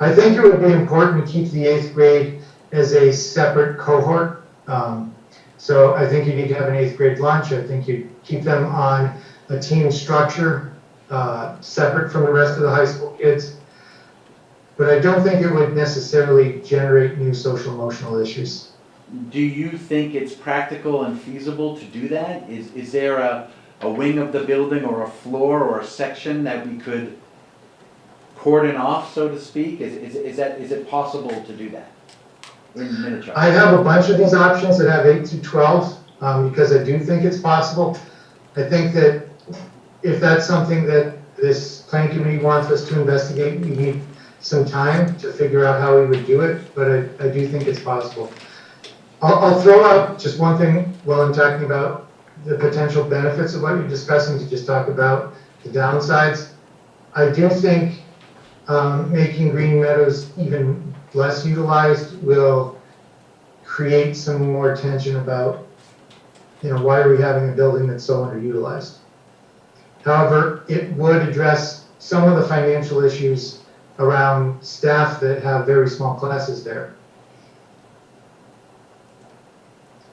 I think it would be important to keep the 8th grade as a separate cohort. So I think you need to have an 8th grade lunch. I think you keep them on a team structure, separate from the rest of the high school kids. But I don't think it would necessarily generate new social emotional issues. Do you think it's practical and feasible to do that? Is there a wing of the building or a floor or a section that we could cordon off, so to speak? Is it possible to do that in miniature? I have a bunch of these options that have 8 to 12 because I do think it's possible. I think that if that's something that this planning committee wants us to investigate, we need some time to figure out how we would do it, but I do think it's possible. I'll throw out just one thing while I'm talking about the potential benefits of what you're discussing, to just talk about the downsides. I do think making Green Meadows even less utilized will create some more tension about, why are we having a building that's so underutilized? However, it would address some of the financial issues around staff that have very small classes there.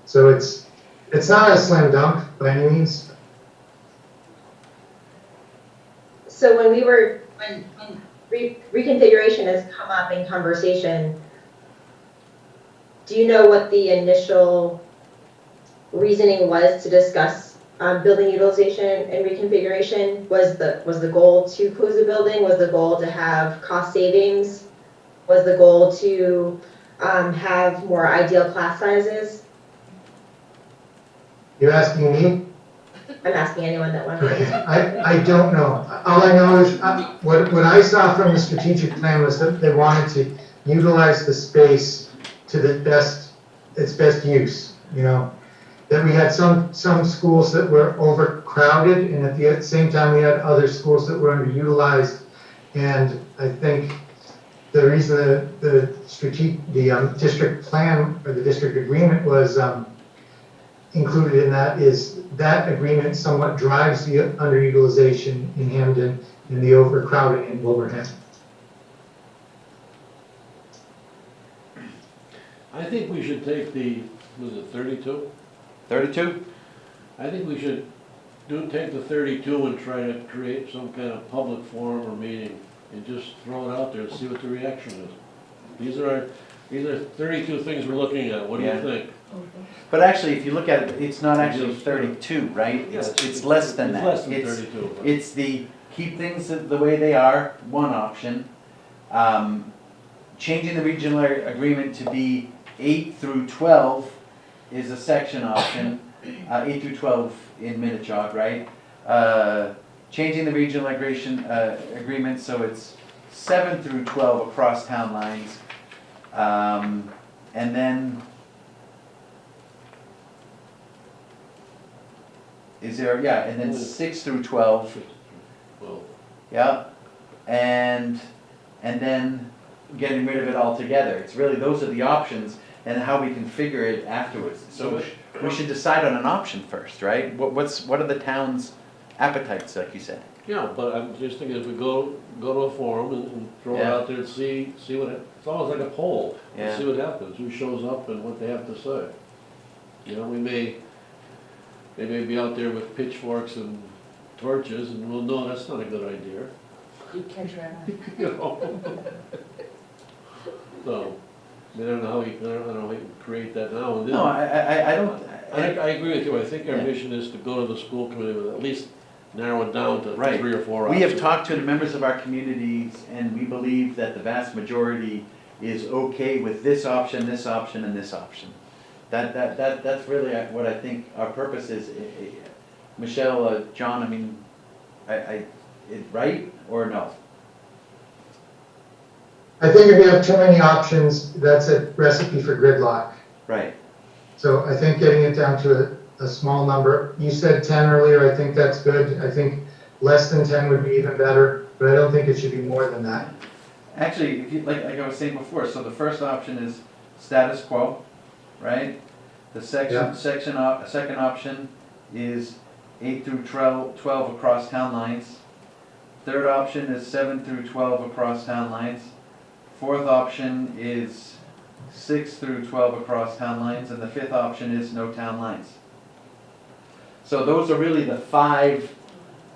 So it's not a slam dunk by any means. So when reconfiguration has come up in conversation, do you know what the initial reasoning was to discuss building utilization and reconfiguration? Was the goal to close the building? Was the goal to have cost savings? Was the goal to have more ideal class sizes? You're asking me? I'm asking anyone that wants Okay, to. I don't know. All I know is, what I saw from the strategic plan was that they wanted to utilize the space to its best use, you know? That we had some schools that were overcrowded, and at the same time, we had other schools that were underutilized. And I think the reason the district plan or the district agreement was included in that is that agreement somewhat drives the underutilization in Hamden and the overcrowding in Wilbraham. I think we should take was it 32? 32? I think we should take the 32 and try to create some kind of public forum or meeting and just throw it out there and see what the reaction is. These are 32 things we're looking at. What do Yeah. you think? But actually, if you look at it, it's not actually 32, right? It's less than that. It's less than 32. but- It's the keep things the way they are, one option. Changing the regional agreement to be 8 through 12 is a section option, 8 through 12 in Minichog, right? Changing the regional agreement so it's 7 through 12 across town lines. And then, and then 6 through 12, Well, yeah, and then getting rid of it altogether. It's really, those are the options and how we configure it afterwards. So we should decide on an option first, right? What are the town's appetites, like you said? yeah, but I'm just thinking if we go to a forum and throw it Yeah. out there and see what, it's almost like a poll. And Yeah. see what happens, who shows up and what they have to say. You know, they may be out there with pitchforks and torches and we'll know that's not a good idea. You'd catch right on. You know? So, I don't know how we can create that now and then. No, I don't. I agree with you, I think our Yeah. mission is to go to the school committee with at least narrow it down to Right. 3 or 4 We have options. talked to the members of our communities, and we believe that the vast majority is okay with this option, and this option. That's really what I think our purpose is. Michelle, John, I mean, right or no? I think if you have too many options, that's a recipe for gridlock. Right. So I think getting it down to a small number, you said 10 earlier, I think that's good. I think less than 10 would be even better, but I don't think it should be more than that. Actually, if you, like I was saying before, so the first option is status quo, right? The Yeah. second option is 8 through 12 across town lines. Third option is 7 through 12 across town lines. Fourth option is 6 through 12 across town lines, and the fifth option is no town lines. So those are really the 5,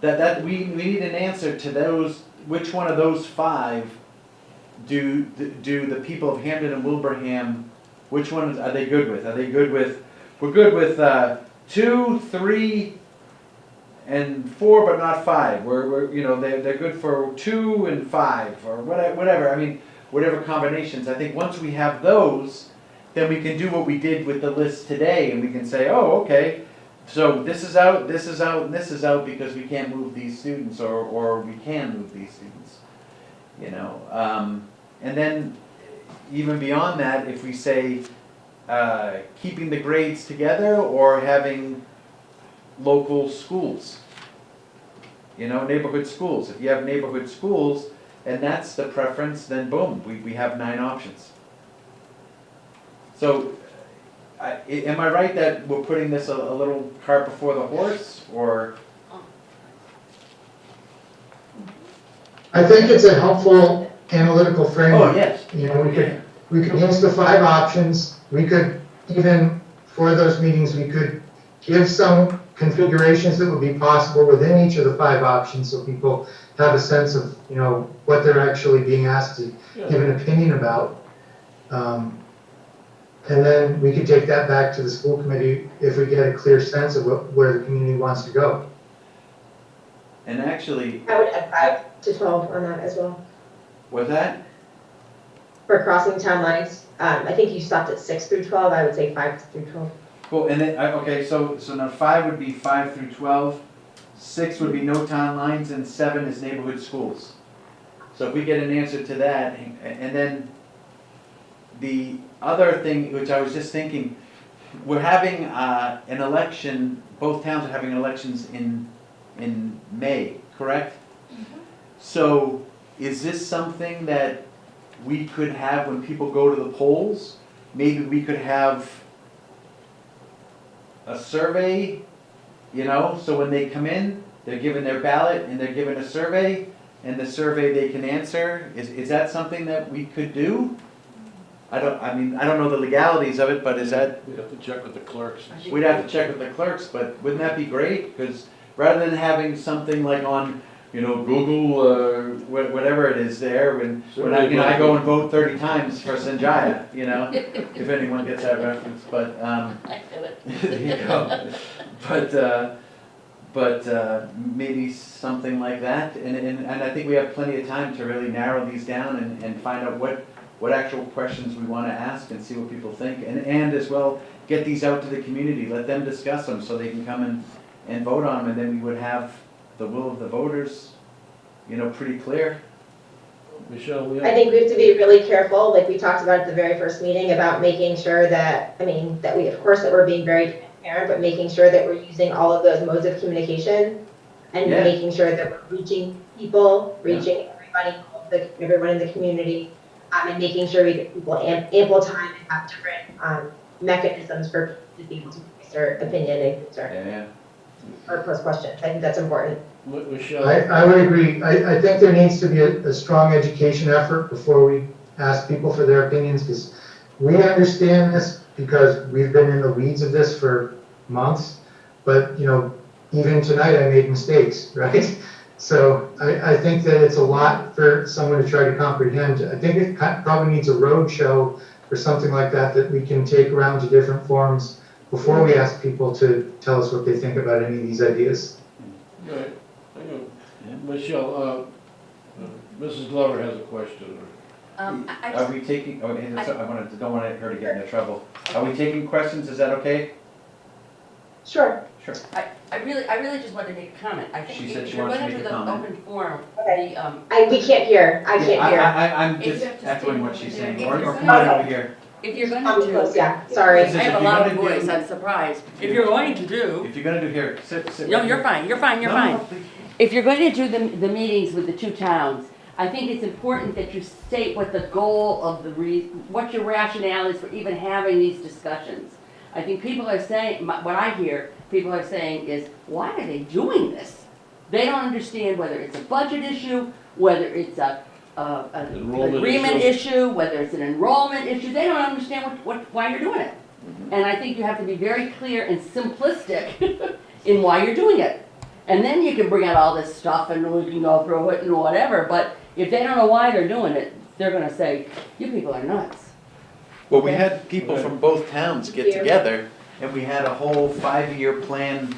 that we need an answer to those, which one of those 5 do the people of Hamden and Wilbraham, which ones are they good with? Are they good with, we're good with 2, 3, and 4, but not 5. We're you know, they're good for 2 and 5, or whatever, I mean, whatever combinations. I think once we have those, then we can do what we did with the list today, and we can say, oh, okay, so this is out, this is out, and this is out because we can't move these students, or we can move these students, you know. And then even beyond that, if we say keeping the grades together or having local schools, you know, neighborhood schools. If you have neighborhood schools and that's the preference, then boom, we have 9 options. So am I right that we're putting this a little cart before the horse, or? I think it's a helpful analytical framework. Oh, yes. You know, we could use the 5 options. We could even, for those meetings, we could give some configurations that would be possible within each of the 5 options so people have a sense of, you know, what they're actually being asked to give an opinion about. And then we could take that back to the school committee if we get a clear sense of where the community wants to go. And actually, I would add 5 to 12 on that as well. what's that? For crossing town lines, I think you stopped at 6 through 12, I would say 5 through 12. Well, and then, okay, so now 5 would be 5 through 12, 6 would be no town lines, and 7 is neighborhood schools. So if we get an answer to that, and then the other thing, which I was just thinking, we're having an election, both towns are having elections in May, correct? So is this something that we could have when people go to the polls? Maybe we could have a survey, you know, so when they come in, they're given their ballot and they're given a survey, and the survey they can answer. Is that something that we could do? I don't know the legalities of it, but is that, We'd have to check with the clerks. we'd have to check with the clerks, but wouldn't that be great? Because rather than having something like on, you know, Google, whatever it is there, when I, you know, I go and vote 30 times for Sanjaya, you know, if anyone gets that reference, but, there you go. But maybe something like that, and I think we have plenty of time to really narrow these down and find out what actual questions we want to ask and see what people think, and as well, get these out to the community, let them discuss them so they can come and vote on them, and then we would have the will of the voters, you know, pretty clear. Michelle, we I have, think we have to be really careful, like we talked about at the very first meeting, about making sure that, that we, of course, that we're being very transparent, but making sure that we're using all of those modes of communication and Yeah. making sure that we're reaching people, reaching everyone in the community, and making sure we give people ample time and have different mechanisms for people to be able to voice their opinion and concern Yeah. or pose questions. I think that's important. Michelle. I would agree. I think there needs to be a strong education effort before we ask people for their opinions, because we understand this because we've been in the weeds of this for months. But, you know, even tonight I made mistakes, right? So I think that it's a lot for someone to try to comprehend. I think it probably needs a road show or something like that that we can take around to different forums before we ask people to tell us what they think about any of these ideas. Right. Hang on. Michelle, Mrs. Glover has a question. Are we taking, don't want her to get into trouble. Are we taking questions, is that okay? Sure. Sure. I really just wanted to make a comment. I She think said if she you're wants to going to make do a the comment. open forum, Okay. the, We can't hear. I can't hear. I'm If you just have to echoing stand what over she's there. saying, If or you're come gonna- on over here. if you're going I'm to close, do, yeah, sorry. I have a If you're loud gonna do- voice, I'm surprised. If you're going to do, If you're gonna do here, sit no, right you're here. fine, you're fine, you're No, fine. no, please. If you're going to do the meetings with the two towns, I think it's important that you state what the goal of what your rationale is for even having these discussions. I think people are saying, what I hear people are saying is, why are they doing this? They don't understand whether it's a budget issue, whether it's an Enrollment agreement issue. issue, whether it's an enrollment issue. They don't understand why you're doing it. And I think you have to be very clear and simplistic in why you're doing it. And then you can bring out all this stuff and we can go through it and whatever, but if they don't know why they're doing it, they're gonna say, you people are nuts. Well, we had people from both towns get Yeah. together, and we had a whole 5-year plan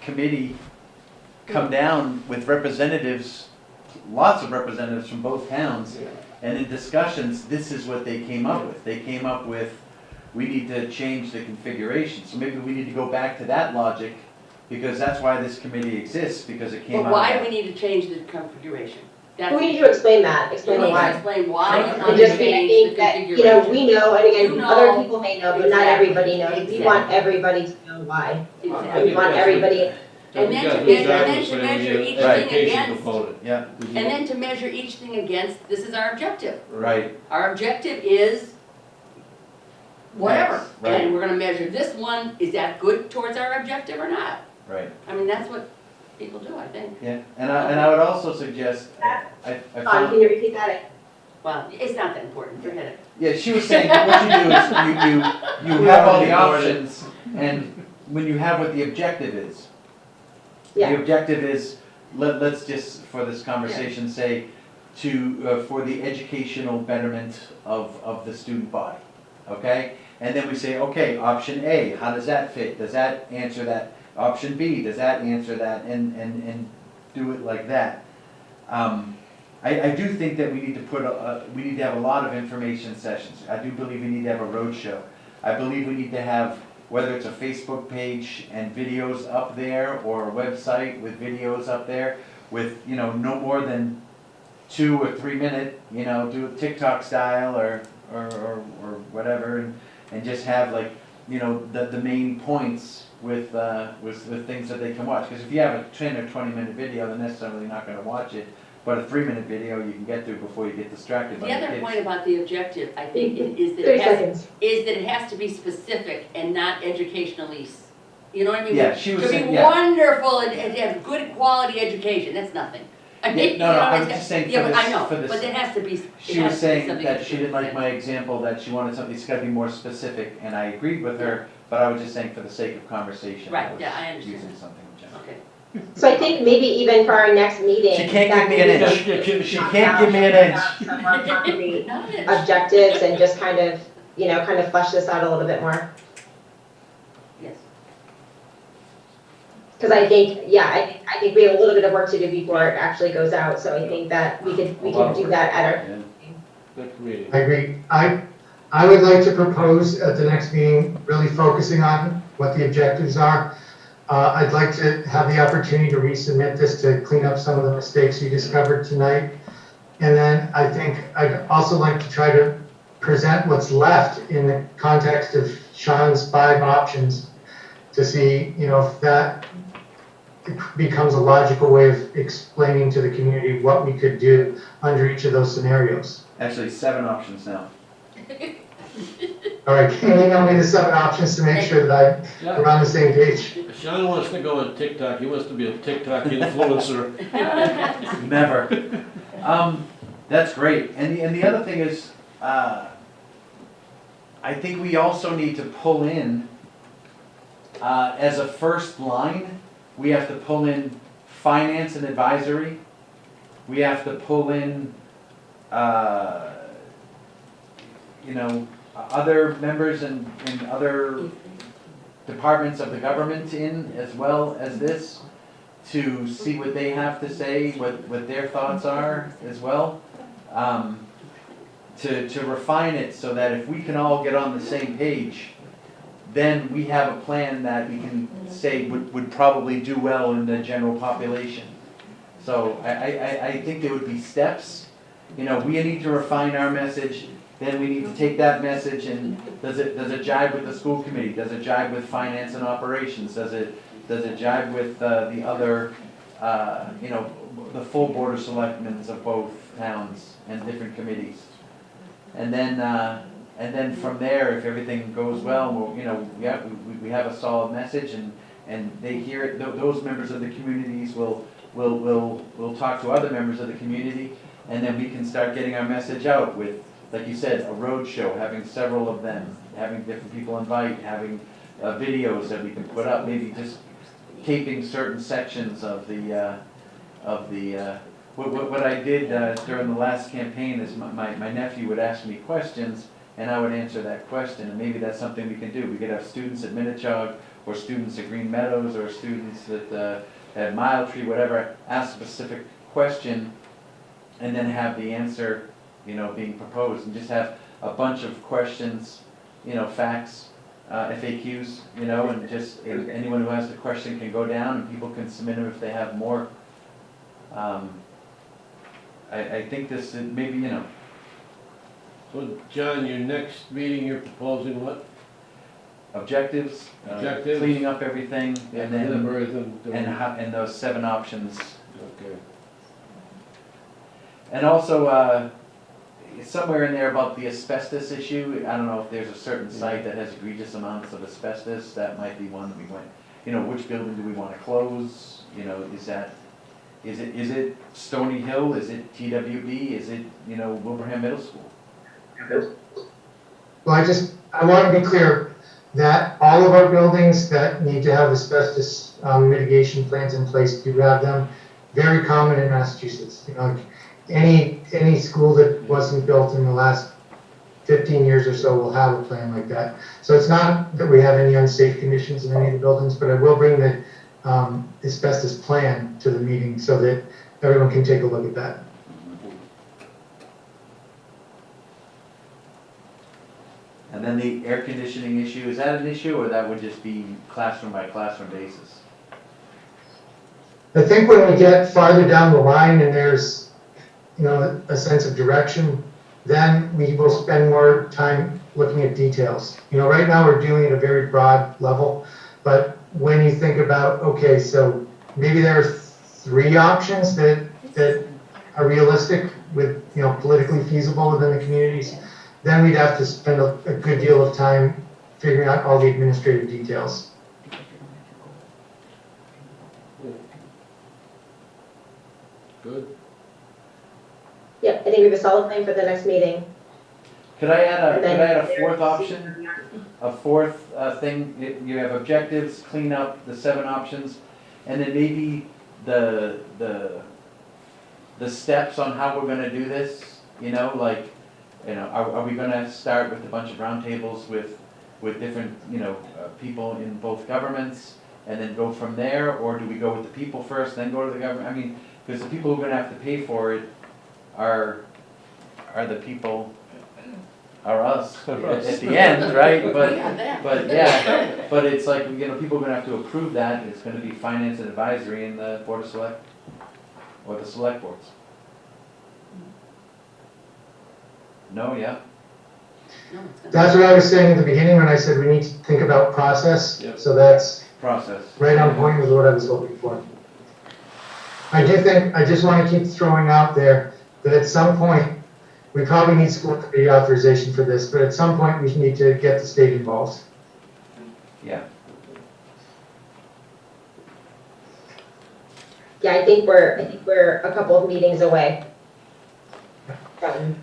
committee come down with representatives, lots of representatives from both towns, and in discussions, this is what they came up with. They came up with, we need to change the configuration, so maybe we need to go back to that logic, because that's why this committee exists, because it came out But of why do that. we need to change the configuration? We need to explain that, You explain need to why. explain why you And want to just, I change think the that, configuration. we know, and again, You know. other people may know, but not Exactly. everybody knows. We want everybody to know why. Exactly. We want everybody, And then Because to we measure- got and then this to in measure the each thing education against- component. Yeah, And then to measure each thing against, this is our objective. right, Our objective is whatever. X, right. And we're gonna measure this one, is that good towards our objective or not? right, I mean, that's what people do, I think. yeah. And I would also suggest, I can found, you repeat that? Well, it's not that important, forget it. yeah, she was saying, what you do is, you have all the options, and when you have what the objective is. The Yeah. objective is, let's just, for this conversation, say, for the educational betterment of the student body, okay? And then we say, okay, option A, how does that fit? Does that answer that? Option B, does that answer that? And do it like that. I do think that we need to we need to have a lot of information sessions. I do believe we need to have a road show. I believe we need to have whether it's a Facebook page and videos up there, or a website with videos up there with, you know, no more than 2 or 3 minute, you know, do it TikTok style or whatever, and just have like, you know, the main points with things that they can watch. Because if you have a 10 or 20 minute video, they're necessarily not going to watch it. But a 3 minute video you can get through before you get distracted by The the other kids. point about the objective, I think, is that 30 seconds. it has to be specific and not educationally, you know what I mean? Yeah, she was To saying, be yeah. wonderful and have good quality education, that's nothing. I mean, Yeah, no, you know, I was it's- just saying yeah, for but I this, know, for this. but it has to be. it She has was to be saying something that she didn't like specific. my example, that she wanted something, it's gotta be more specific, and I agreed with her, but I was just saying for the sake of conversation. Right, was yeah, I understand. Using something general. Okay. So I think maybe even for our next meeting. She can't that give me an maybe inch. we She talk can't give me an about inch. some more concrete Not it. objectives and just kind of, you know, kind of flesh this out a little bit more. Yes. Because I think, yeah, I think we have a little bit of work to do before it actually goes out, so I think that we can do that at our. Yeah. Next meeting. I agree. I would like to propose at the next meeting, really focusing on what the objectives are. I'd like to have the opportunity to resubmit this to clean up some of the mistakes you discovered tonight. And then I think I'd also like to try to present what's left in the context of Sean's 5 options to see, you know, if that becomes a logical way of explaining to the community what we could do under each of those scenarios. Actually, 7 options now. All right, can you email me the 7 options to make sure that we're on the same page? Sean wants to go on TikTok, he wants to be a TikTok influencer. Never. That's great. And the other thing is, I think we also need to pull in, as a first line, we have to pull in finance and advisory. We have to pull in, you know, other members and other departments of the government in as well as this, to see what they have to say, what their thoughts are as well. To refine it so that if we can all get on the same page, then we have a plan that we can say would probably do well in the general population. So I think there would be steps. You know, we need to refine our message, then we need to take that message and does it jive with the school committee? Does it jive with finance and operations? Does it jive with the other, you know, the full board of selectmen of both towns and different committees? And then from there, if everything goes well, we'll, you know, we have a solid message and they hear it. Those members of the communities will talk to other members of the community, and then we can start getting our message out with, like you said, a road show, having several of them, having different people invite, having videos that we can put up, maybe just taping certain sections of the what I did during the last campaign is my nephew would ask me questions and I would answer that question, and maybe that's something we can do. We could have students at Minichog or students at Green Meadows or students at Mile Tree, whatever, ask a specific question and then have the answer, you know, being proposed, and just have a bunch of questions, you know, facts, FAQs, you know, and just anyone who has the question can go down and people can submit them if they have more. I think this maybe, you know. So, John, your next meeting, you're proposing what? Objectives, Objectives. cleaning up everything, and then, everything. and those 7 options. Okay. And also, somewhere in there about the asbestos issue, I don't know if there's a certain site that has egregious amounts of asbestos, that might be one that we went, you know, which building do we want to close? You know, is it Stony Hill, is it TWB, is it, you know, Wilbraham Middle School? Well, I want to be clear that all of our buildings that need to have asbestos mitigation plans in place do have them. Very common in Massachusetts. You know, any school that wasn't built in the last 15 years or so will have a plan like that. So it's not that we have any unsafe conditions in any of the buildings, but I will bring the asbestos plan to the meeting so that everyone can take a look at that. And then the air conditioning issue, is that an issue, or that would just be classroom by classroom basis? I think when we get farther down the line and there's, a sense of direction, then we will spend more time looking at details. Right now we're doing it at a very broad level, but when you think about, okay, so maybe there are 3 options that are realistic with, politically feasible within the communities, then we'd have to spend a good deal of time figuring out all the administrative details. Good. Yep, I think we have a solid plan for the next meeting. Could I add And then- a fourth option? A fourth thing, you have objectives, clean up the 7 options, and then maybe the steps on how we're gonna do this, are we gonna start with a bunch of roundtables with different, people in both governments, and then go from there, or do we go with the people first, then go to the government? I mean, because the people who are gonna have to pay for it are the people, are us at the end, right? But it's like, people are gonna have to approve that, it's gonna be finance and advisory and the board of select, or the select boards. No, yeah? That's what I was saying at the beginning when I said we need to think about process. Yep. So that's Process. right on point with what I was hoping for. I just want to keep throwing out there that at some point, we probably need school committee authorization for this, but at some point, we need to get the state involved. Yeah. Yeah, I think we're a couple of meetings away from,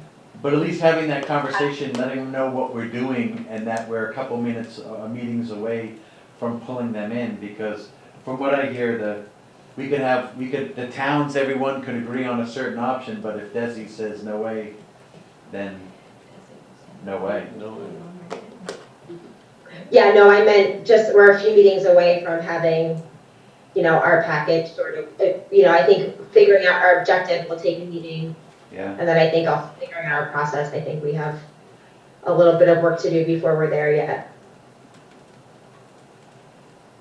But at least having that conversation, letting them know what we're doing, and that we're a couple meetings away from pulling them in, because from what I hear, the towns, everyone could agree on a certain option, but if Desi says no way, then no way. No, yeah, no, I meant just we're a few meetings away from having, our package sort of, I think figuring out our objective will take a meeting. Yeah. And then I think also figuring out our process, I think we have a little bit of work to do before we're there yet.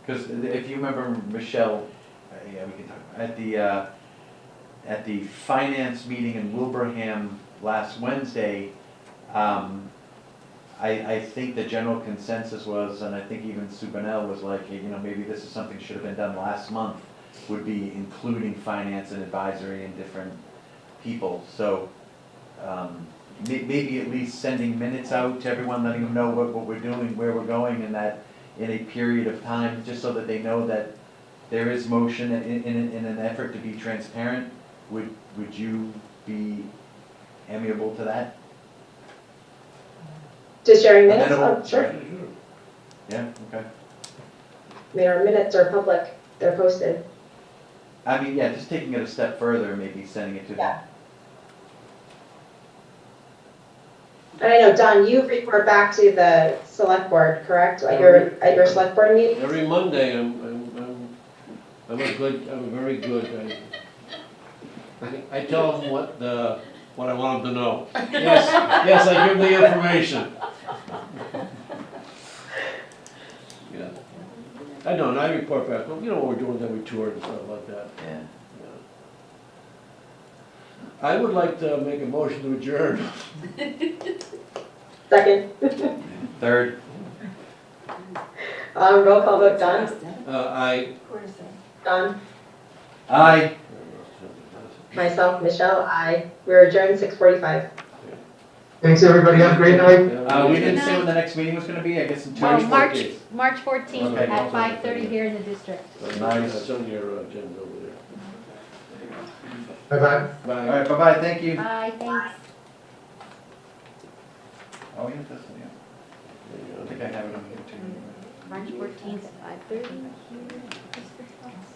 Because if you remember, Michelle, yeah, we can talk, at the finance meeting in Wilbraham last Wednesday, I think the general consensus was, and I think even Sue Bonnell was like, hey, maybe this is something that should have been done last month, would be including finance and advisory and different people. So maybe at least sending minutes out to everyone, letting them know what we're doing, where we're going, and that in a period of time, just so that they know that there is motion in an effort to be transparent. Would you be amenable to that? Just sharing minutes? Amenable? Oh, sure. Yeah, okay. I mean, our minutes are public, they're posted. I mean, yeah, just taking it a step further, maybe sending it to them. Yeah. And I know, Don, you report back to the select board, correct? At your select board meeting? every Monday, I'm very good. I tell them what I want them to know. Yes, I give the information. Yeah. I know, and I report back, well, what we're doing, then we tour and stuff like that. Yeah. I would like to make a motion to adjourn. Second. Third. Roll call vote, Don? Don? Aye. Myself, Michelle, aye. We're adjourned 6:45. Thanks, everybody. Have a great night. We didn't say when the next meeting was gonna be, I guess in 2 Oh, weeks. March 14th Okay. at 5:30 here in the district. Nice. That's on your agenda over there. Bye-bye. All Bye. right, bye-bye, thank you. Bye, thanks. Oh, yeah, that's, yeah. I think I have it on here too. March 14th at 5:30 here. District Office.